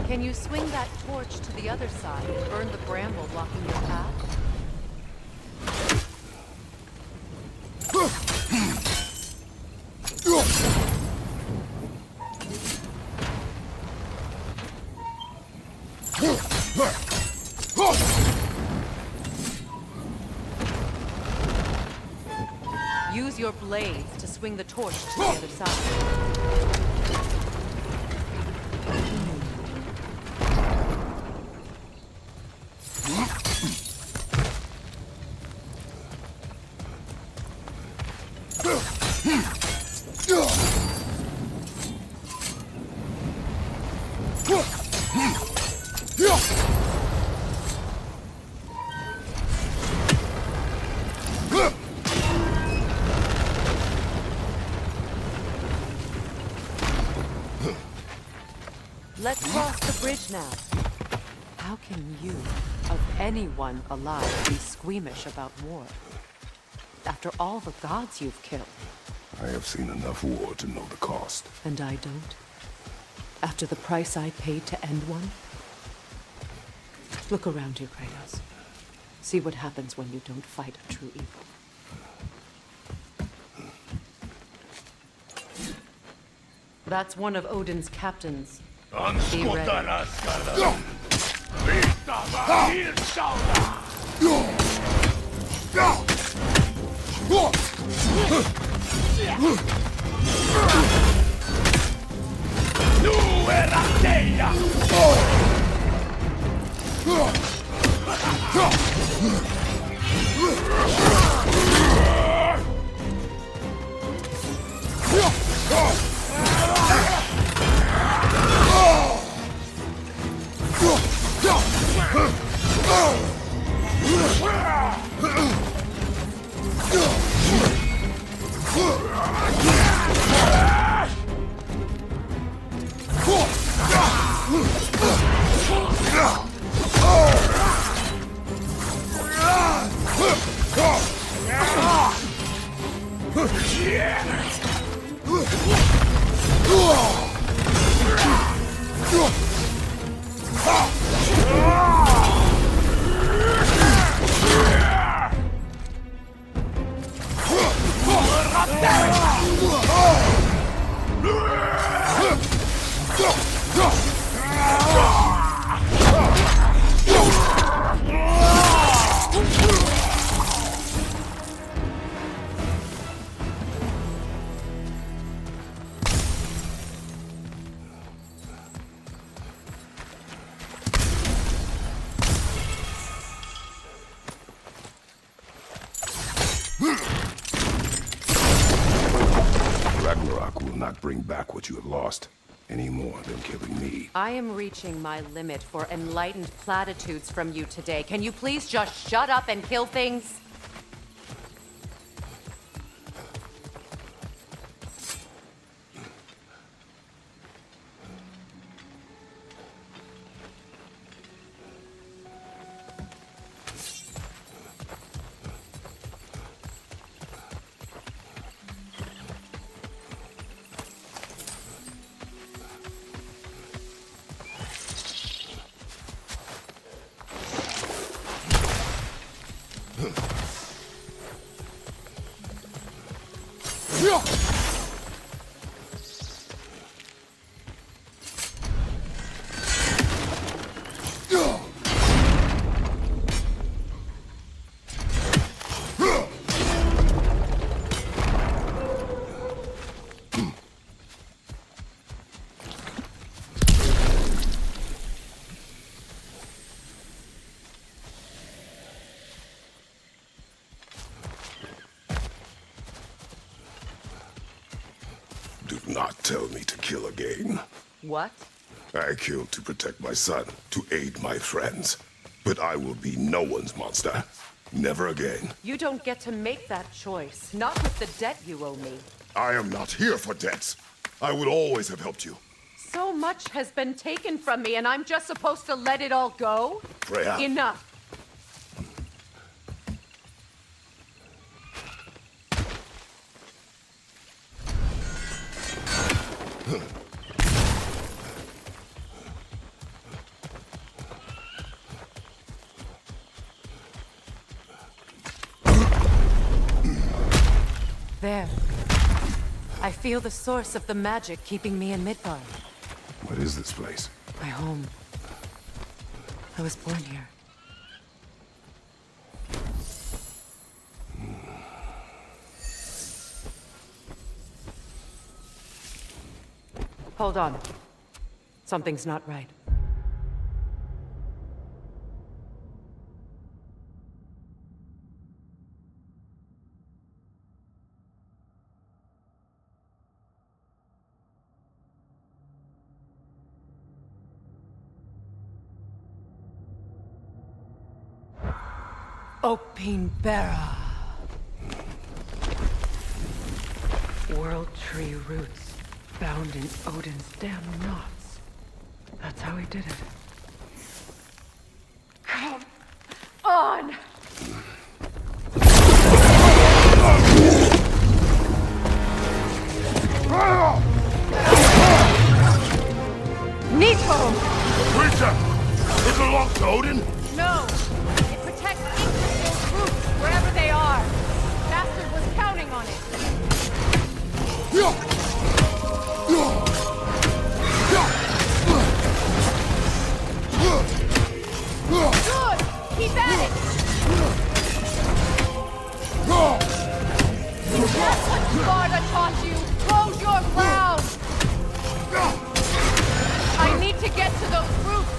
Speaker 6: Can you swing that torch to the other side and burn the bramble blocking your path? Use your blades to swing the torch to the other side. Let's cross the bridge now. How can you, of anyone alive, be squeamish about war? After all the gods you've killed.
Speaker 4: I have seen enough war to know the cost.
Speaker 12: And I don't? After the price I paid to end one? Look around you, Kratos. See what happens when you don't fight a true evil. That's one of Odin's captains. Be ready.
Speaker 4: Ragnarök will not bring back what you have lost, any more than killing me.
Speaker 6: I am reaching my limit for enlightened platitudes from you today. Can you please just shut up and kill things?
Speaker 4: Do not tell me to kill again.
Speaker 6: What?
Speaker 4: I killed to protect my son, to aid my friends. But I will be no one's monster. Never again.
Speaker 6: You don't get to make that choice. Not with the debt you owe me.
Speaker 4: I am not here for debts. I would always have helped you.
Speaker 6: So much has been taken from me, and I'm just supposed to let it all go?
Speaker 4: Freya.
Speaker 6: Enough. There. I feel the source of the magic keeping me in Midgard.
Speaker 4: What is this place?
Speaker 6: My home. I was born here. Hold on. Something's not right. Opinbera. World tree roots bound in Odin's damn knots. That's how he did it. Come on! Nito!
Speaker 4: Creature! It belongs to Odin?
Speaker 6: No! It protects Yggdrasil's roots, wherever they are. Bastard was counting on it. Good! Keep at it! That's what Sparta taught you! Hold your ground! I need to get to those roots!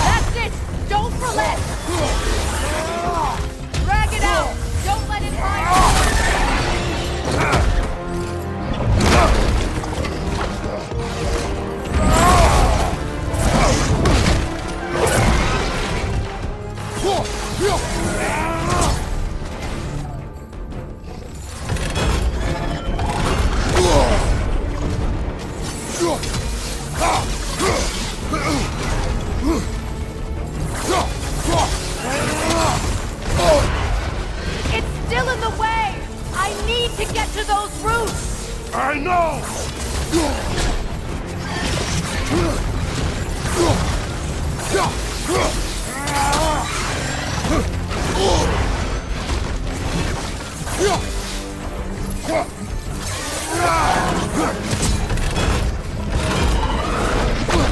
Speaker 6: That's it! Don't relent! Drag it out! Don't let it hide! It's still in the way! I need to get to those roots!
Speaker 4: I know!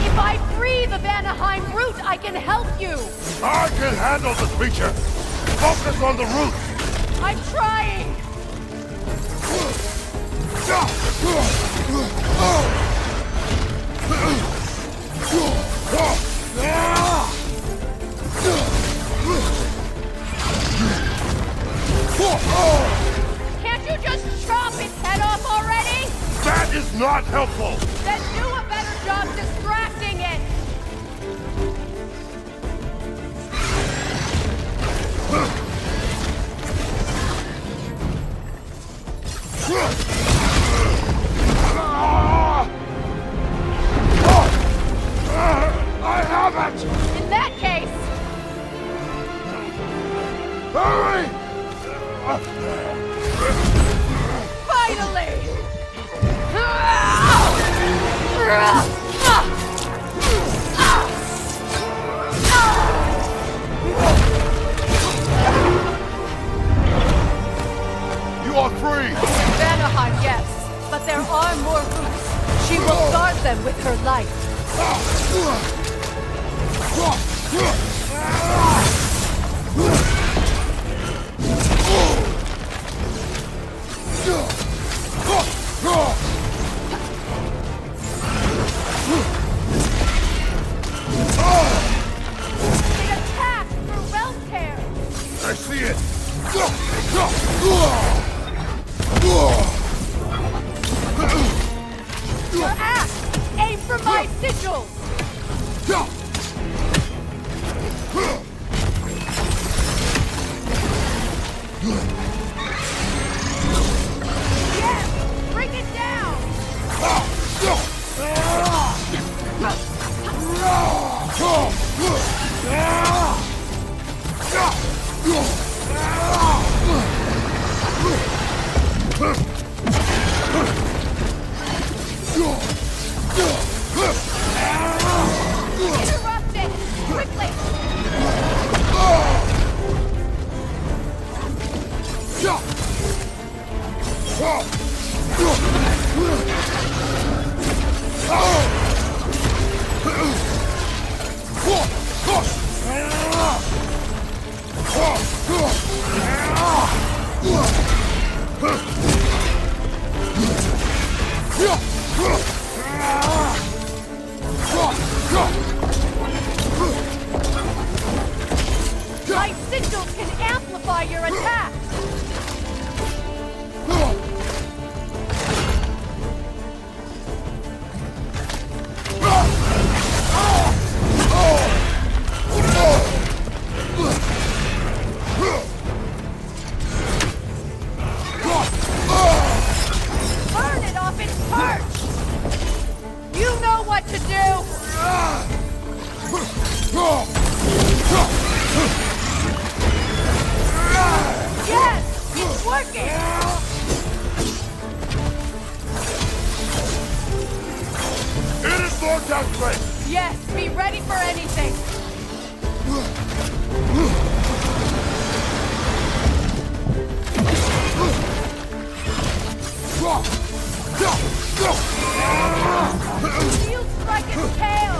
Speaker 6: If I free the Vanaheim root, I can help you!
Speaker 4: I can handle the creature! Focus on the root!
Speaker 6: I'm trying!
Speaker 5: not helpful!
Speaker 6: Then do a better job distracting it!
Speaker 5: I have it!
Speaker 6: In that case...
Speaker 5: Hurry!
Speaker 6: Finally!
Speaker 5: You are free!
Speaker 6: Vanaheim, yes, but there are more routes. She will guard them with her life. They attack through realm tear.
Speaker 5: I see it!
Speaker 6: Your axe! Aim for my sigils! Yes! Bring it down! Interrupt it! Quickly! My sigils can amplify your attacks! Burn it off its perch! You know what to do! Yes! It's working!
Speaker 5: It is more desperate!
Speaker 6: Yes, be ready for anything! You strike its tail!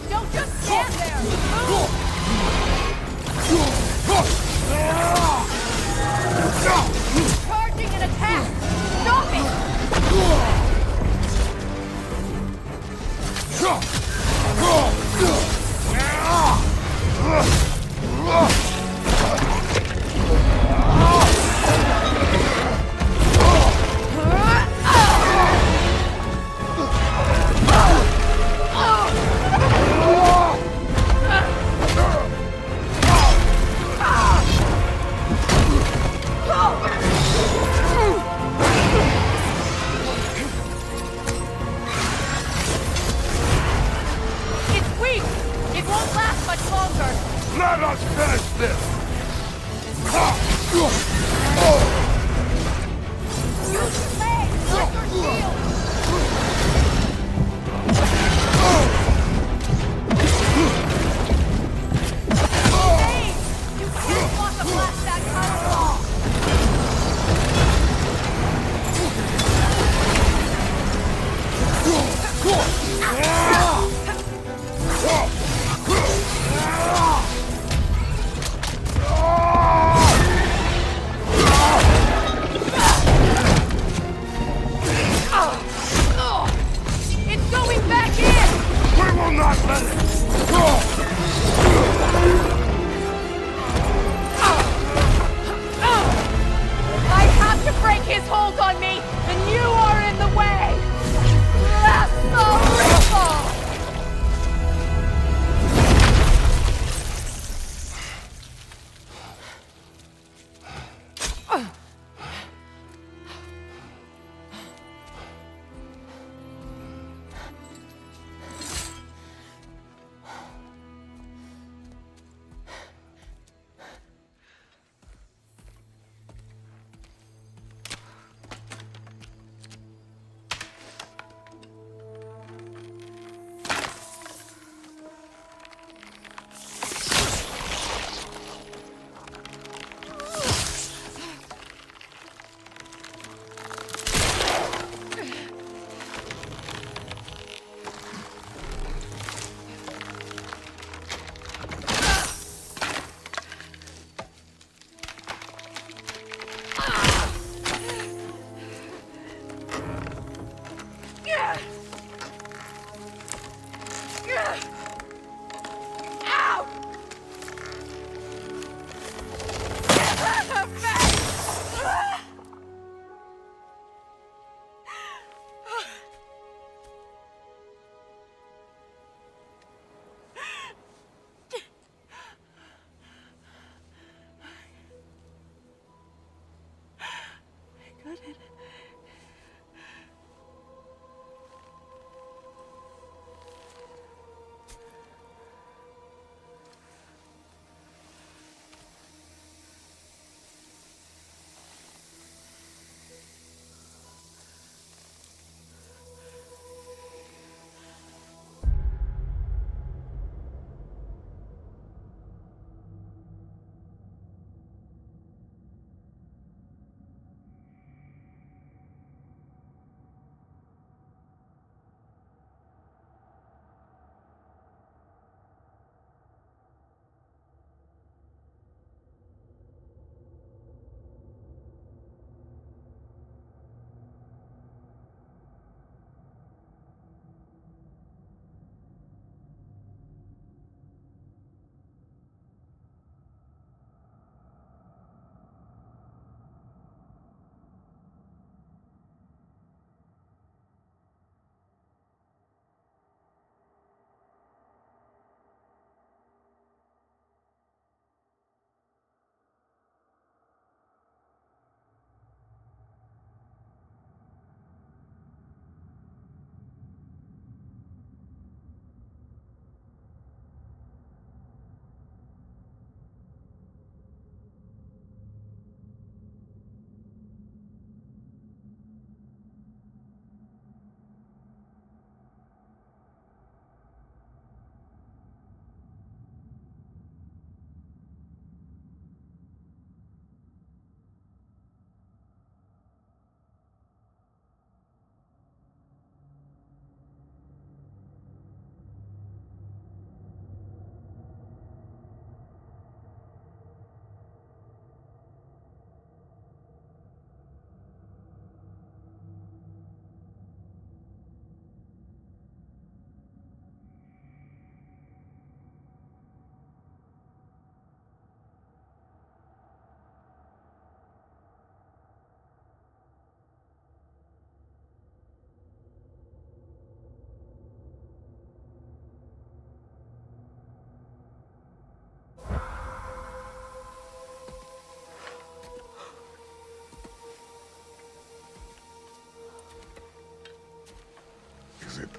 Speaker 6: Don't just stand there! Move! Charging an attack! Stop it! It's weak! It won't last much longer!
Speaker 5: Let us finish this!
Speaker 6: Use your legs, like your shield! Hey! You can't block a blast that powerful!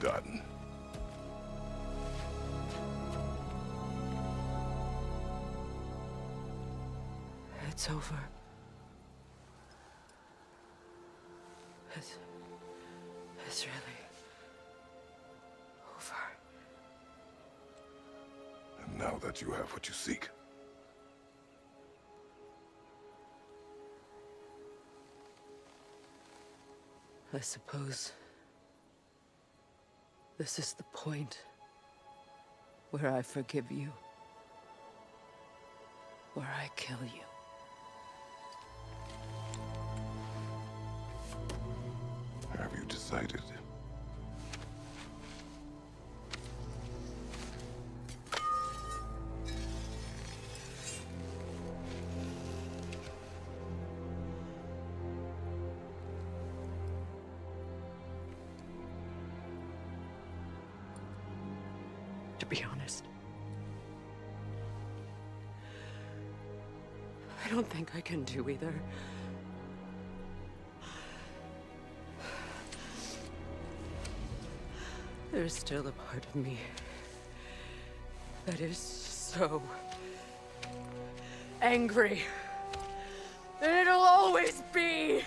Speaker 4: done.
Speaker 12: It's over. It's really over.
Speaker 4: And now that you have what you seek,
Speaker 12: I suppose this is the point where I forgive you, where I kill you.
Speaker 4: have you decided?
Speaker 12: To be honest, I don't think I can do either. There's still a part of me that is so angry. And it'll always be.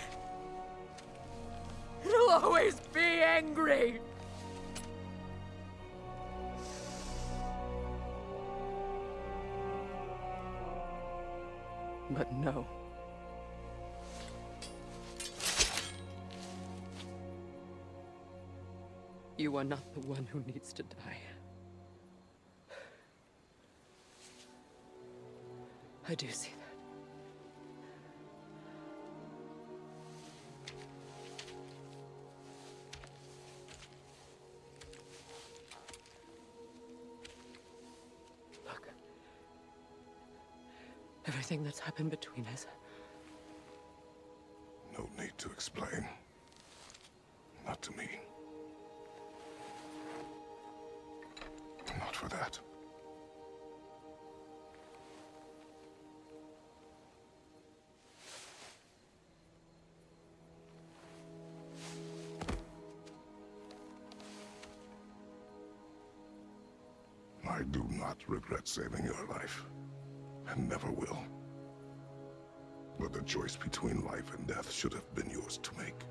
Speaker 12: It'll always be angry. But no. You are not the one who needs to die. I do see that. Look. Everything that's happened between us.
Speaker 4: No need to explain. Not to me. Not for that. I do not regret saving your life, and never will. But the choice between life and death should have been yours to make.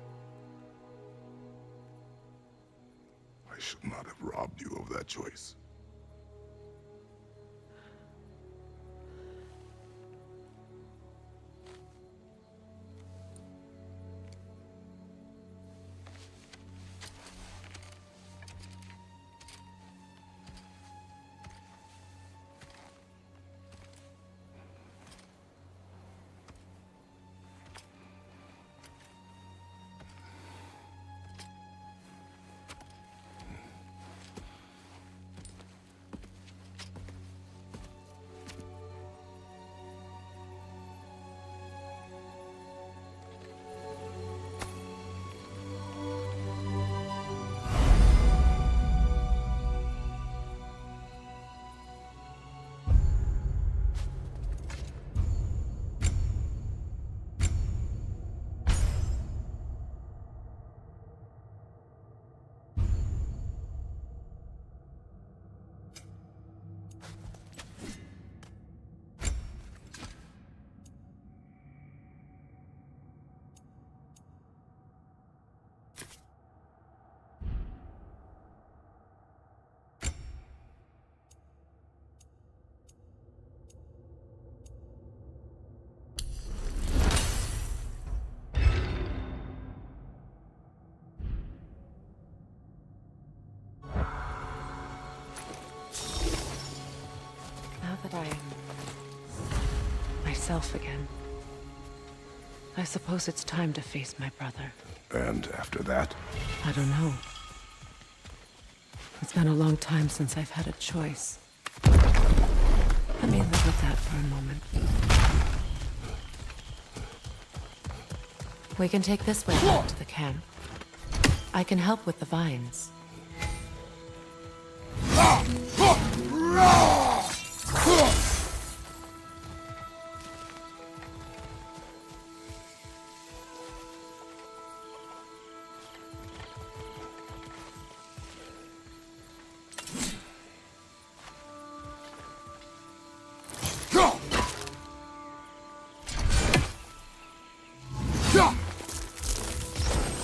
Speaker 4: I should not have robbed you of that choice.
Speaker 12: That I am myself again. I suppose it's time to face my brother.
Speaker 4: And after that?
Speaker 12: I don't know. It's been a long time since I've had a choice. Let me live with that for a moment. We can take this way back to the camp. I can help with the vines.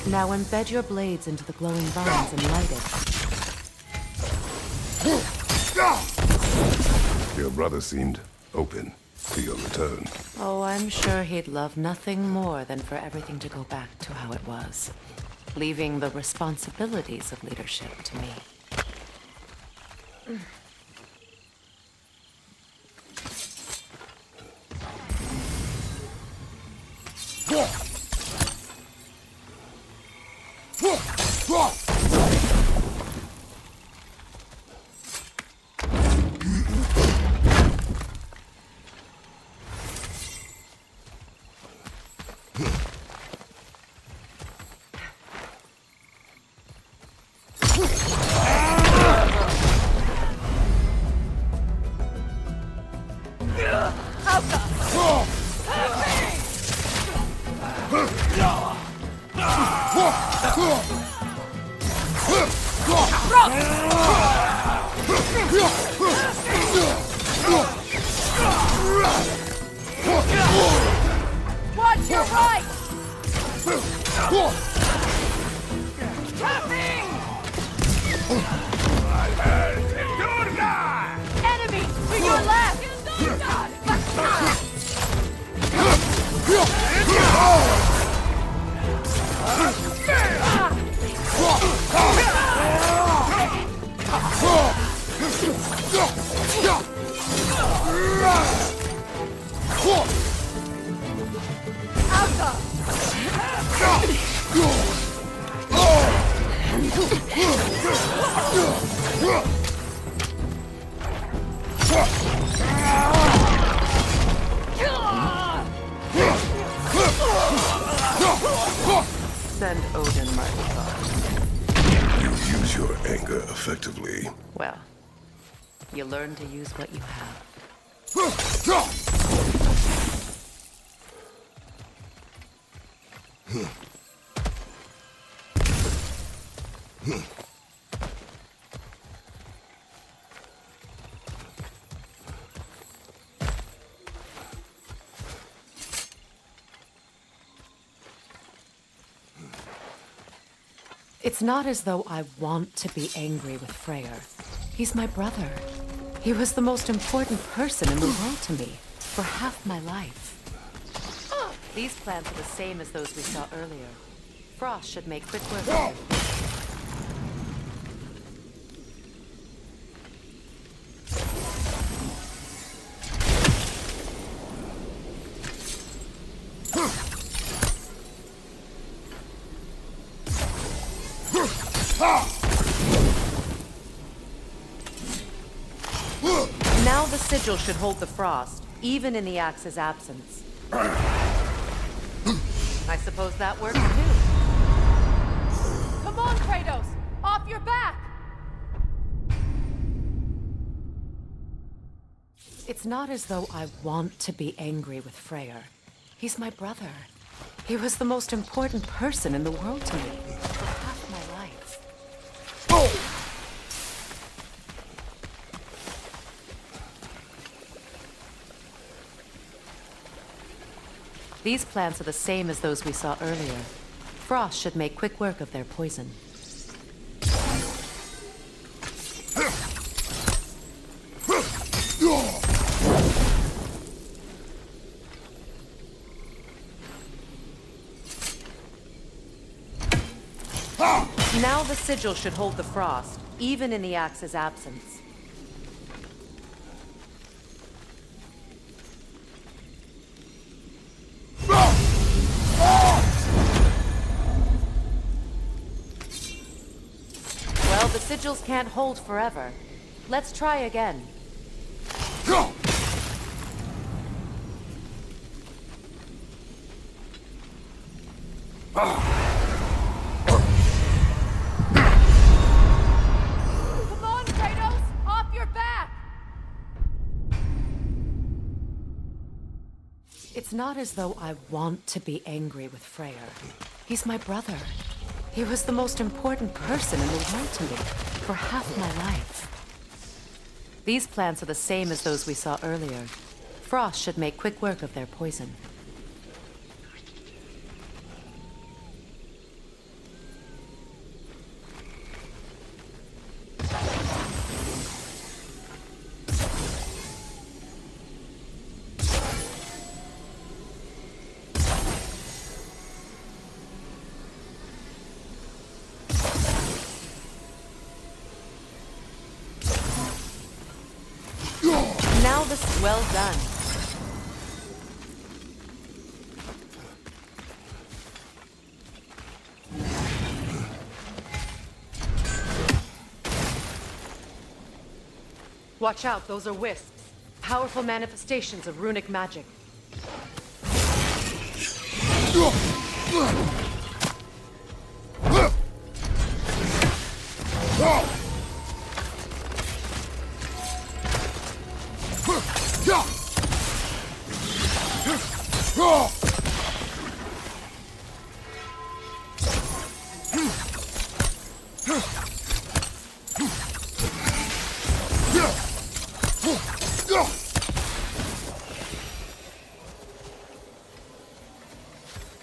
Speaker 12: Now embed your blades into the glowing vines and light it.
Speaker 4: Your brother seemed open to your return.
Speaker 12: Oh, I'm sure he'd love nothing more than for everything to go back to how it was, leaving the responsibilities of leadership to me.
Speaker 3: Watch your right! Enemy to your left!
Speaker 12: Send Odin my regards.
Speaker 4: You use your anger effectively.
Speaker 12: Well, you learn to use what you have. It's not as though I want to be angry with Freyr. He's my brother. He was the most important person in the world to me for half my life. These plans are the same as those we saw earlier. Frost should make quick work of them. Now the sigil should hold the frost, even in the axe's absence. I suppose that works too.
Speaker 6: Come on, Kratos! Off your back!
Speaker 12: It's not as though I want to be angry with Freyr. He's my brother. He was the most important person in the world to me for half my life. These plants are the same as those we saw earlier. Frost should make quick work of their poison. Now the sigil should hold the frost, even in the axe's absence. Well, the sigils can't hold forever. Let's try again. It's not as though I want to be angry with Freyr. He's my brother. He was the most important person in the world to me for half my life. These plants are the same as those we saw earlier. Frost should make quick work of their poison.
Speaker 6: Travis, well done. Watch out, those are wisps. Powerful manifestations of runic magic.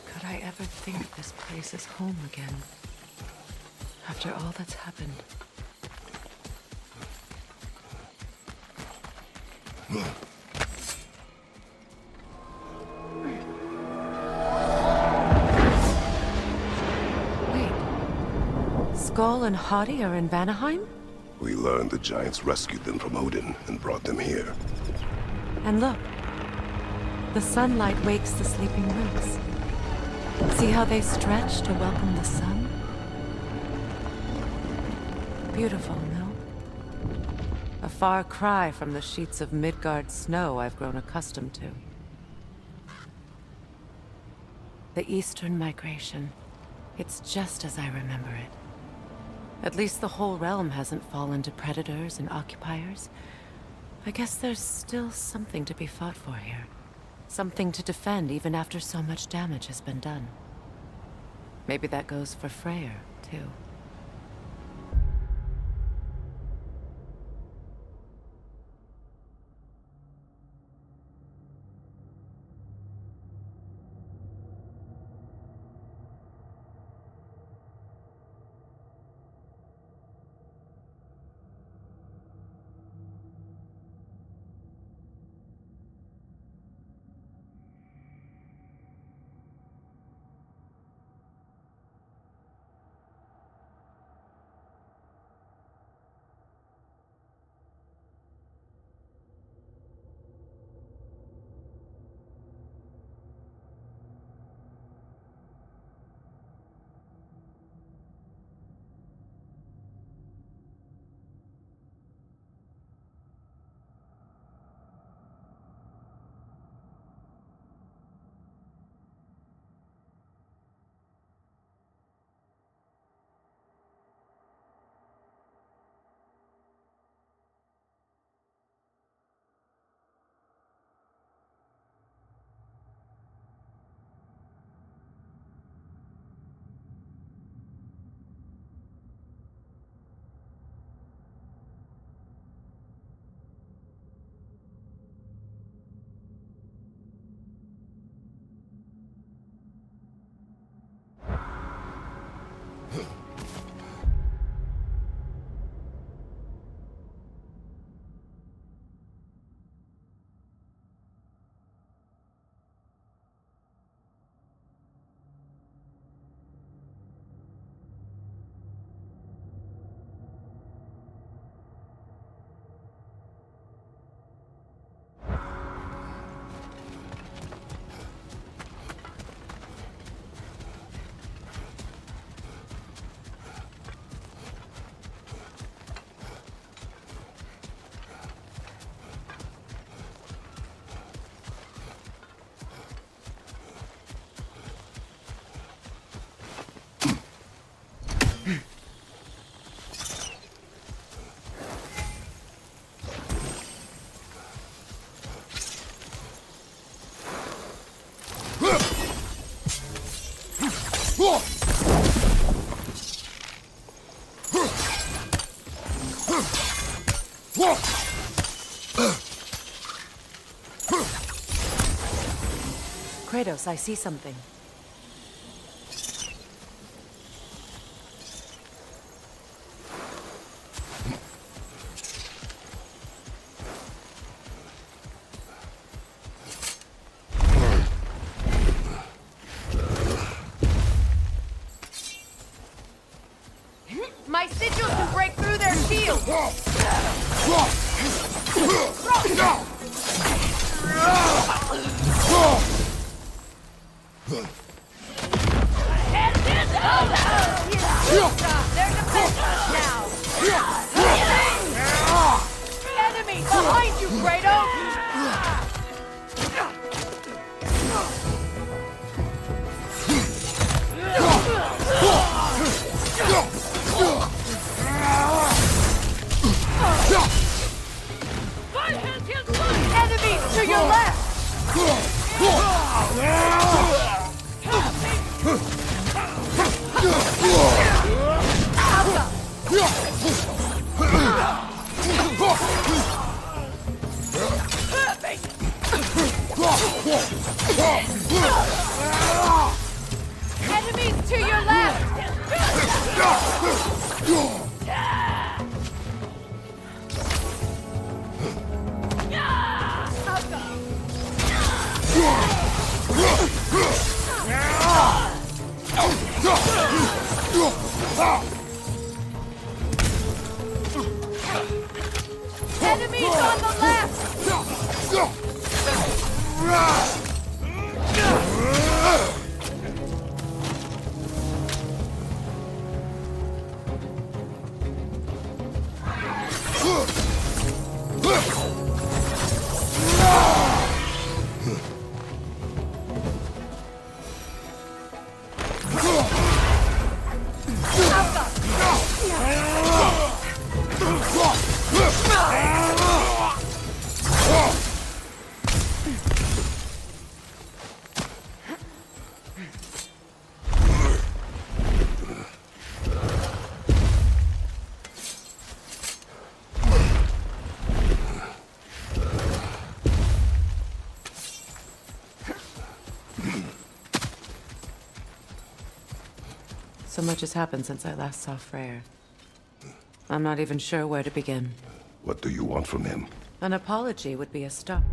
Speaker 12: Could I ever think this place is home again? After all that's happened. Wait. Skull and Hadi are in Vanaheim?
Speaker 4: We learned the giants rescued them from Odin and brought them here.
Speaker 12: And look. The sunlight wakes the sleeping roots. See how they stretch to welcome the sun? Beautiful, no? A far cry from the sheets of Midgard snow I've grown accustomed to. The Eastern Migration. It's just as I remember it. At least the whole realm hasn't fallen to predators and occupiers. I guess there's still something to be fought for here. Something to defend even after so much damage has been done. Maybe that goes for Freyr, too. Kratos, I see something.
Speaker 6: My sigils can break through their shield! They're defenders now! Enemy behind you, Kratos! Enemies to your left! Enemies to your left! Enemies on the left!
Speaker 12: So much has happened since I last saw Freyr. I'm not even sure where to begin.
Speaker 4: What do you want from him?
Speaker 12: An apology would be a start.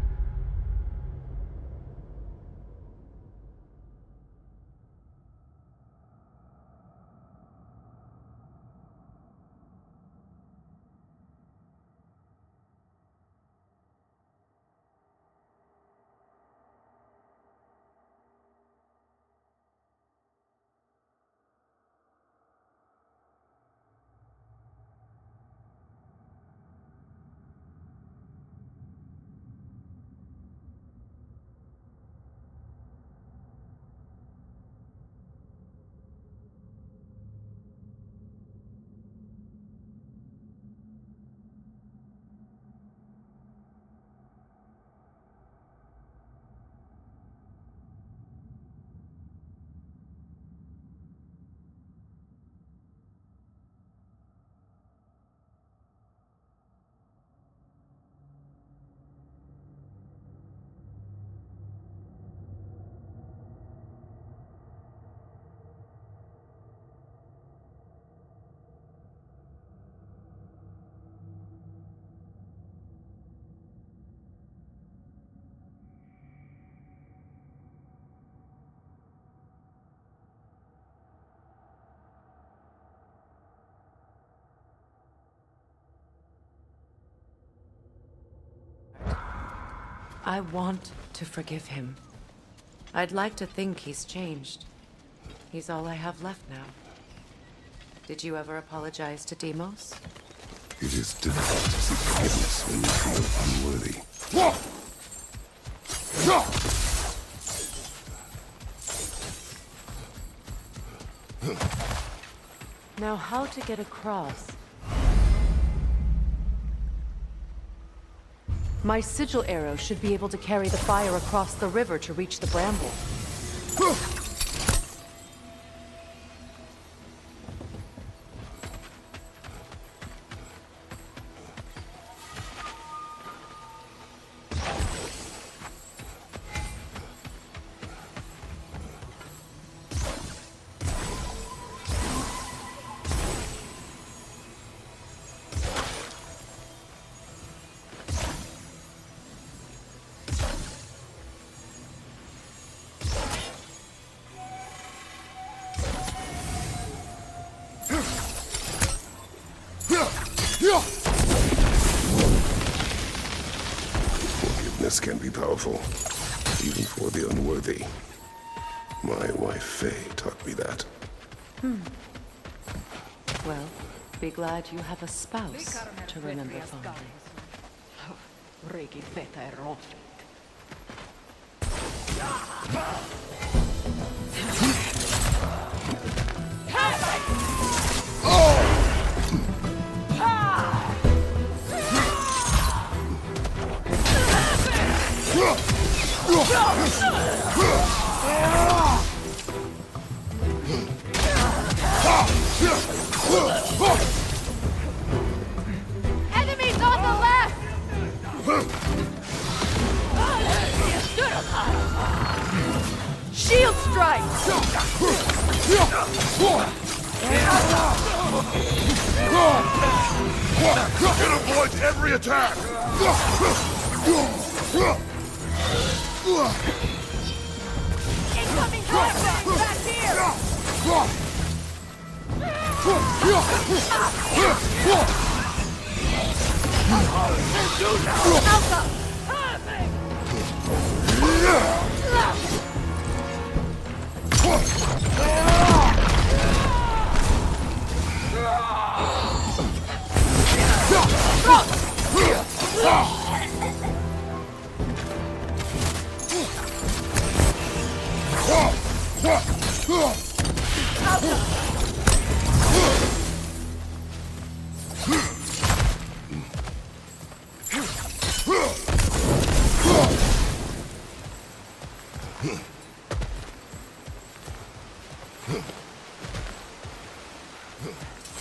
Speaker 12: I want to forgive him. I'd like to think he's changed. He's all I have left now. Did you ever apologize to Deimos?
Speaker 4: It is difficult to seek forgiveness when you feel unworthy.
Speaker 12: Now, how to get across? My sigil arrow should be able to carry the fire across the river to reach the bramble.
Speaker 4: Forgiveness can be powerful, even for the unworthy. My wife Faye taught me that.
Speaker 12: Well, be glad you have a spouse to remember fondly.
Speaker 3: Enemies on the left!
Speaker 6: Shield strike!
Speaker 4: It avoids every attack!
Speaker 3: Incoming flashbang back here!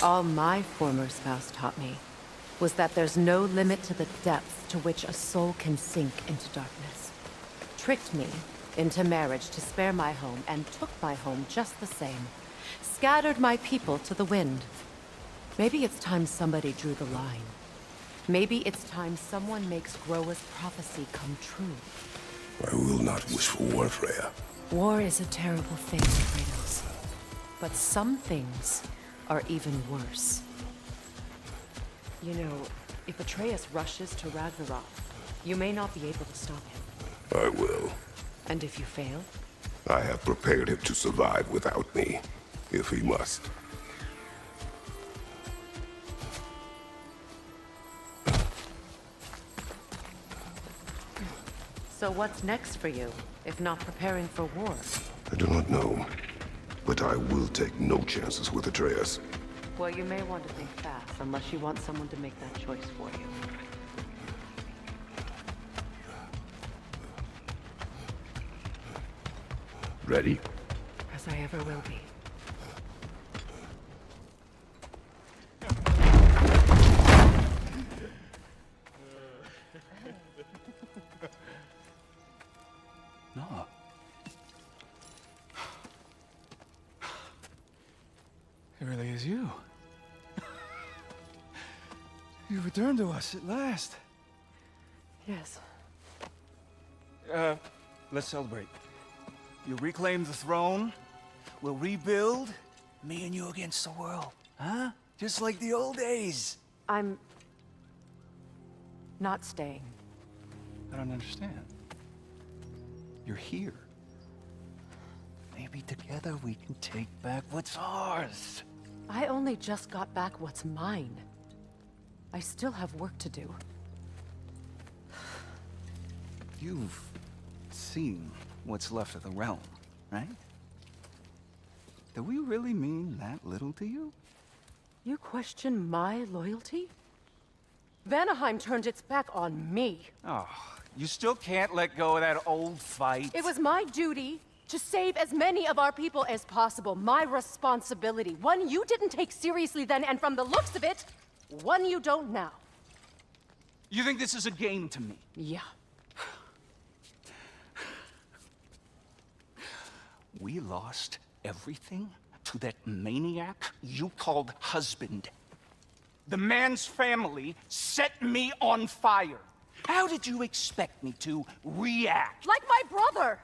Speaker 12: All my former spouse taught me was that there's no limit to the depth to which a soul can sink into darkness. Tricked me into marriage to spare my home and took my home just the same. Scattered my people to the wind. Maybe it's time somebody drew the line. Maybe it's time someone makes Groa's prophecy come true.
Speaker 4: I will not wish for war, Freya.
Speaker 12: War is a terrible thing, Kratos. But some things are even worse. You know, if Atreus rushes to Ragnarok, you may not be able to stop him.
Speaker 4: I will.
Speaker 12: And if you fail?
Speaker 4: I have prepared him to survive without me, if he must.
Speaker 12: So what's next for you, if not preparing for war?
Speaker 4: I do not know, but I will take no chances with Atreus.
Speaker 12: Well, you may want to think fast, unless you want someone to make that choice for you.
Speaker 4: Ready?
Speaker 12: As I ever will be.
Speaker 10: No. It really is you. You returned to us at last.
Speaker 12: Yes.
Speaker 10: Let's celebrate. You reclaim the throne. We'll rebuild. Me and you against the world. Huh? Just like the old days.
Speaker 12: I'm not staying.
Speaker 10: I don't understand. You're here. Maybe together we can take back what's ours.
Speaker 12: I only just got back what's mine. I still have work to do.
Speaker 10: You've seen what's left of the realm, right? Do we really mean that little to you?
Speaker 12: You question my loyalty? Vanaheim turned its back on me.
Speaker 10: Oh, you still can't let go of that old fight?
Speaker 12: It was my duty to save as many of our people as possible. My responsibility. One you didn't take seriously then, and from the looks of it, one you don't now.
Speaker 10: You think this is a game to me?
Speaker 12: Yeah.
Speaker 10: We lost everything to that maniac you called husband. The man's family set me on fire. How did you expect me to react?
Speaker 12: Like my brother!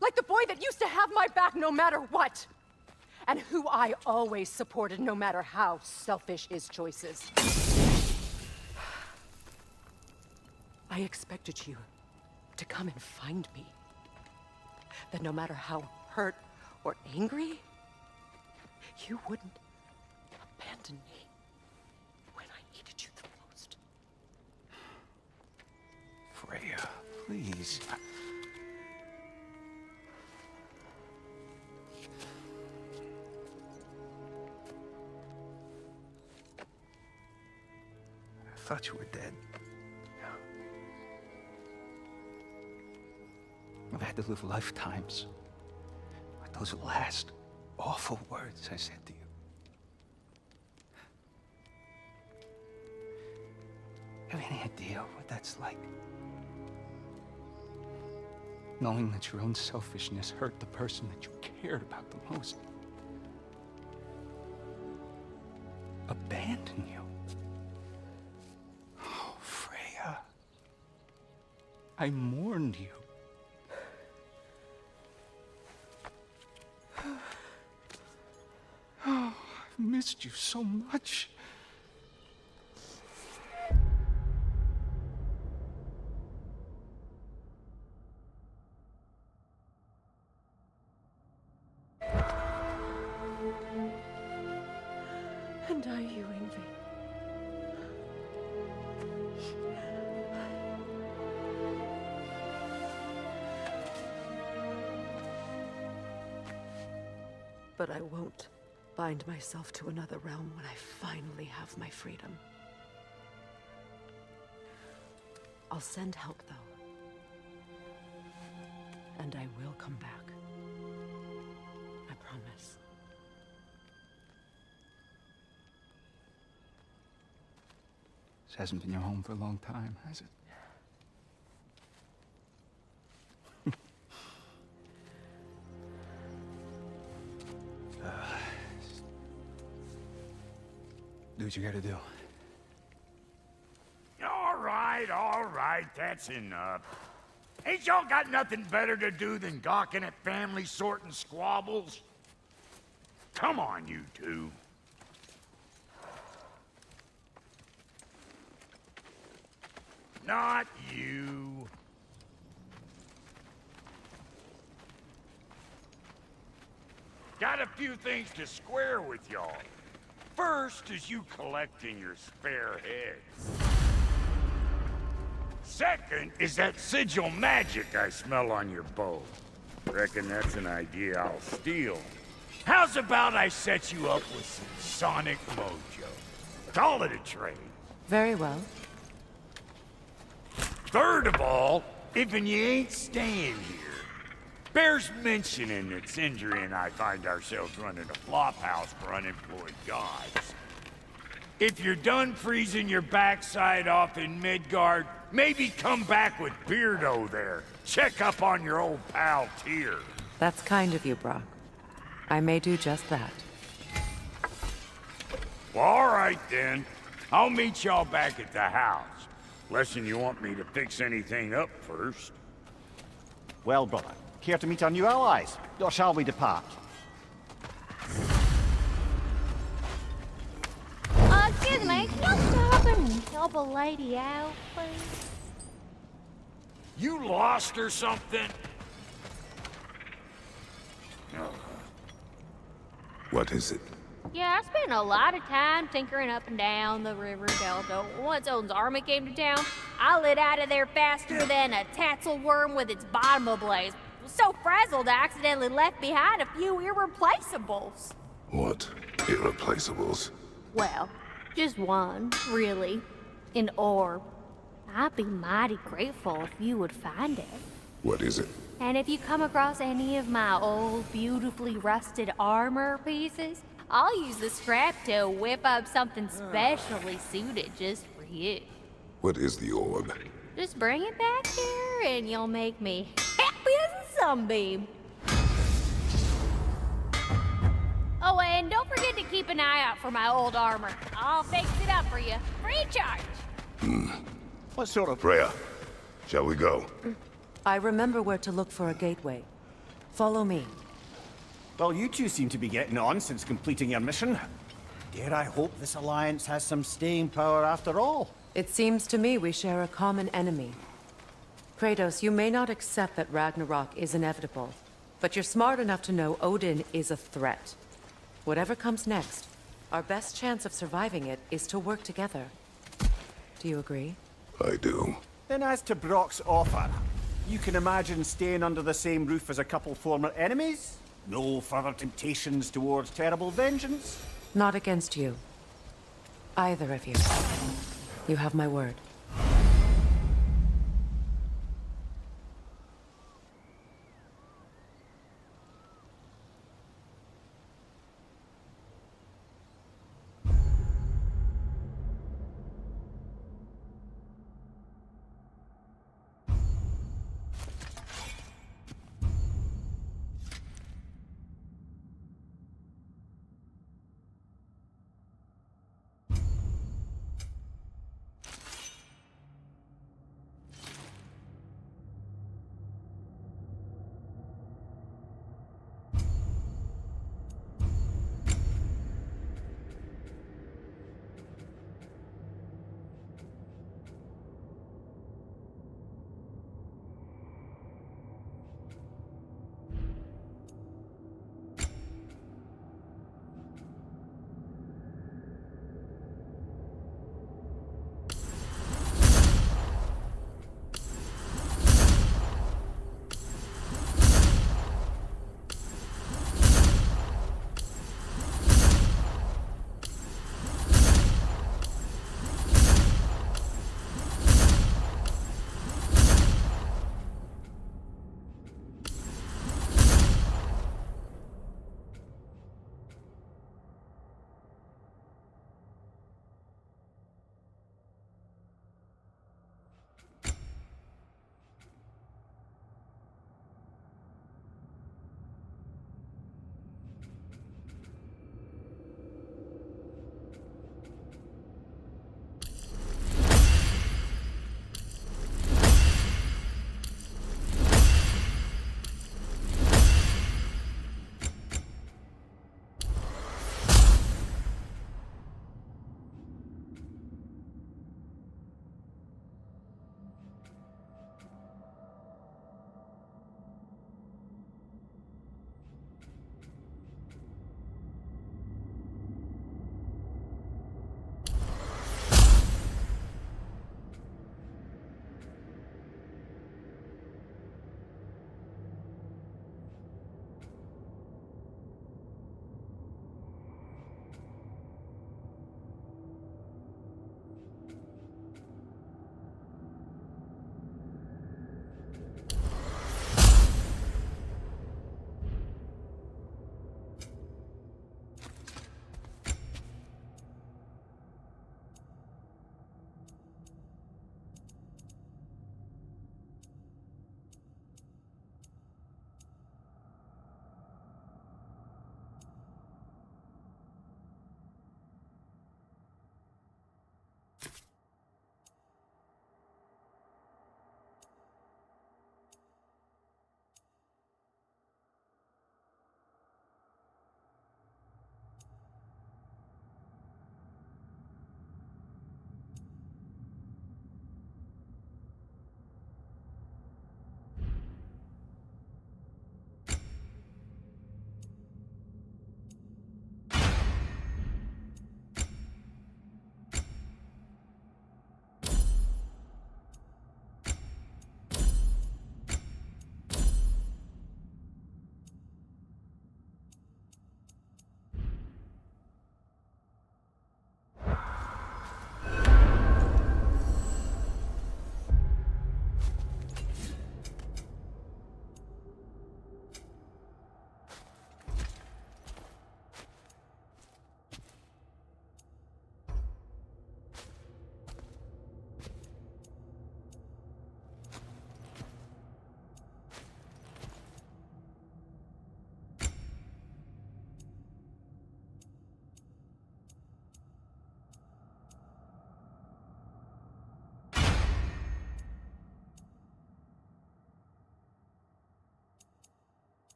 Speaker 12: Like the boy that used to have my back no matter what! And who I always supported no matter how selfish his choices. I expected you to come and find me. that no matter how hurt or angry, you wouldn't abandon me when I needed you the most.
Speaker 10: Freya, please. I thought you were dead. I've had to live lifetimes with those last awful words I said to you. Have any idea what that's like? Knowing that your own selfishness hurt the person that you cared about the most. Abandon you. Oh, Freya. I mourned you. Oh, I've missed you so much.
Speaker 12: And are you envy? But I won't bind myself to another realm when I finally have my freedom. I'll send help, though. And I will come back. I promise.
Speaker 10: This hasn't been your home for a long time, has it? Do what you gotta do.
Speaker 8: All right, that's enough. Ain't y'all got nothing better to do than gawking at family sorting squabbles? Come on, you two. Not you. Got a few things to square with y'all. First is you collecting your spare heads. Second is that sigil magic I smell on your bow. Reckon that's an idea I'll steal. How's about I set you up with some sonic mojo? Call it a trade.
Speaker 12: Very well.
Speaker 8: Third of all, if you ain't staying here, bears mentioning that Sindri and I find ourselves running a flop house for unemployed gods. If you're done freezing your backside off in Midgard, maybe come back with Beardo there. Check up on your old pal Tyr.
Speaker 12: That's kind of you, Brock. I may do just that.
Speaker 8: Well, all right then. I'll meet y'all back at the house. Less'n you want me to fix anything up first.
Speaker 9: Well, brother, care to meet our new allies? Or shall we depart?
Speaker 3: Excuse me, can you stop and help a lady out, please?
Speaker 8: You lost or something?
Speaker 4: What is it?
Speaker 3: Yeah, I spent a lot of time tinkering up and down the river delta. Once Odin's army came to town, I lit out of there faster than a tassel worm with its bottom ablaze. Was so frazzled I accidentally left behind a few irreplaceables.
Speaker 4: What irreplaceables?
Speaker 3: Well, just one, really. An orb. I'd be mighty grateful if you would find it.
Speaker 4: What is it?
Speaker 3: And if you come across any of my old, beautifully rusted armor pieces, I'll use the scrap to whip up something specially suited just for you.
Speaker 4: What is the orb?
Speaker 3: Just bring it back here and you'll make me happy as a sunbeam. Oh, and don't forget to keep an eye out for my old armor. I'll fix it up for you, free of charge.
Speaker 9: What sort of...
Speaker 4: Freya, shall we go?
Speaker 12: I remember where to look for a gateway. Follow me.
Speaker 9: Well, you two seem to be getting on since completing your mission. Dare I hope this alliance has some staying power after all?
Speaker 12: It seems to me we share a common enemy. Kratos, you may not accept that Ragnarok is inevitable, But you're smart enough to know Odin is a threat. Whatever comes next, our best chance of surviving it is to work together. Do you agree?
Speaker 4: I do.
Speaker 9: Then as to Brock's offer, you can imagine staying under the same roof as a couple former enemies? No further temptations towards terrible vengeance?
Speaker 12: Not against you. Either of you. You have my word.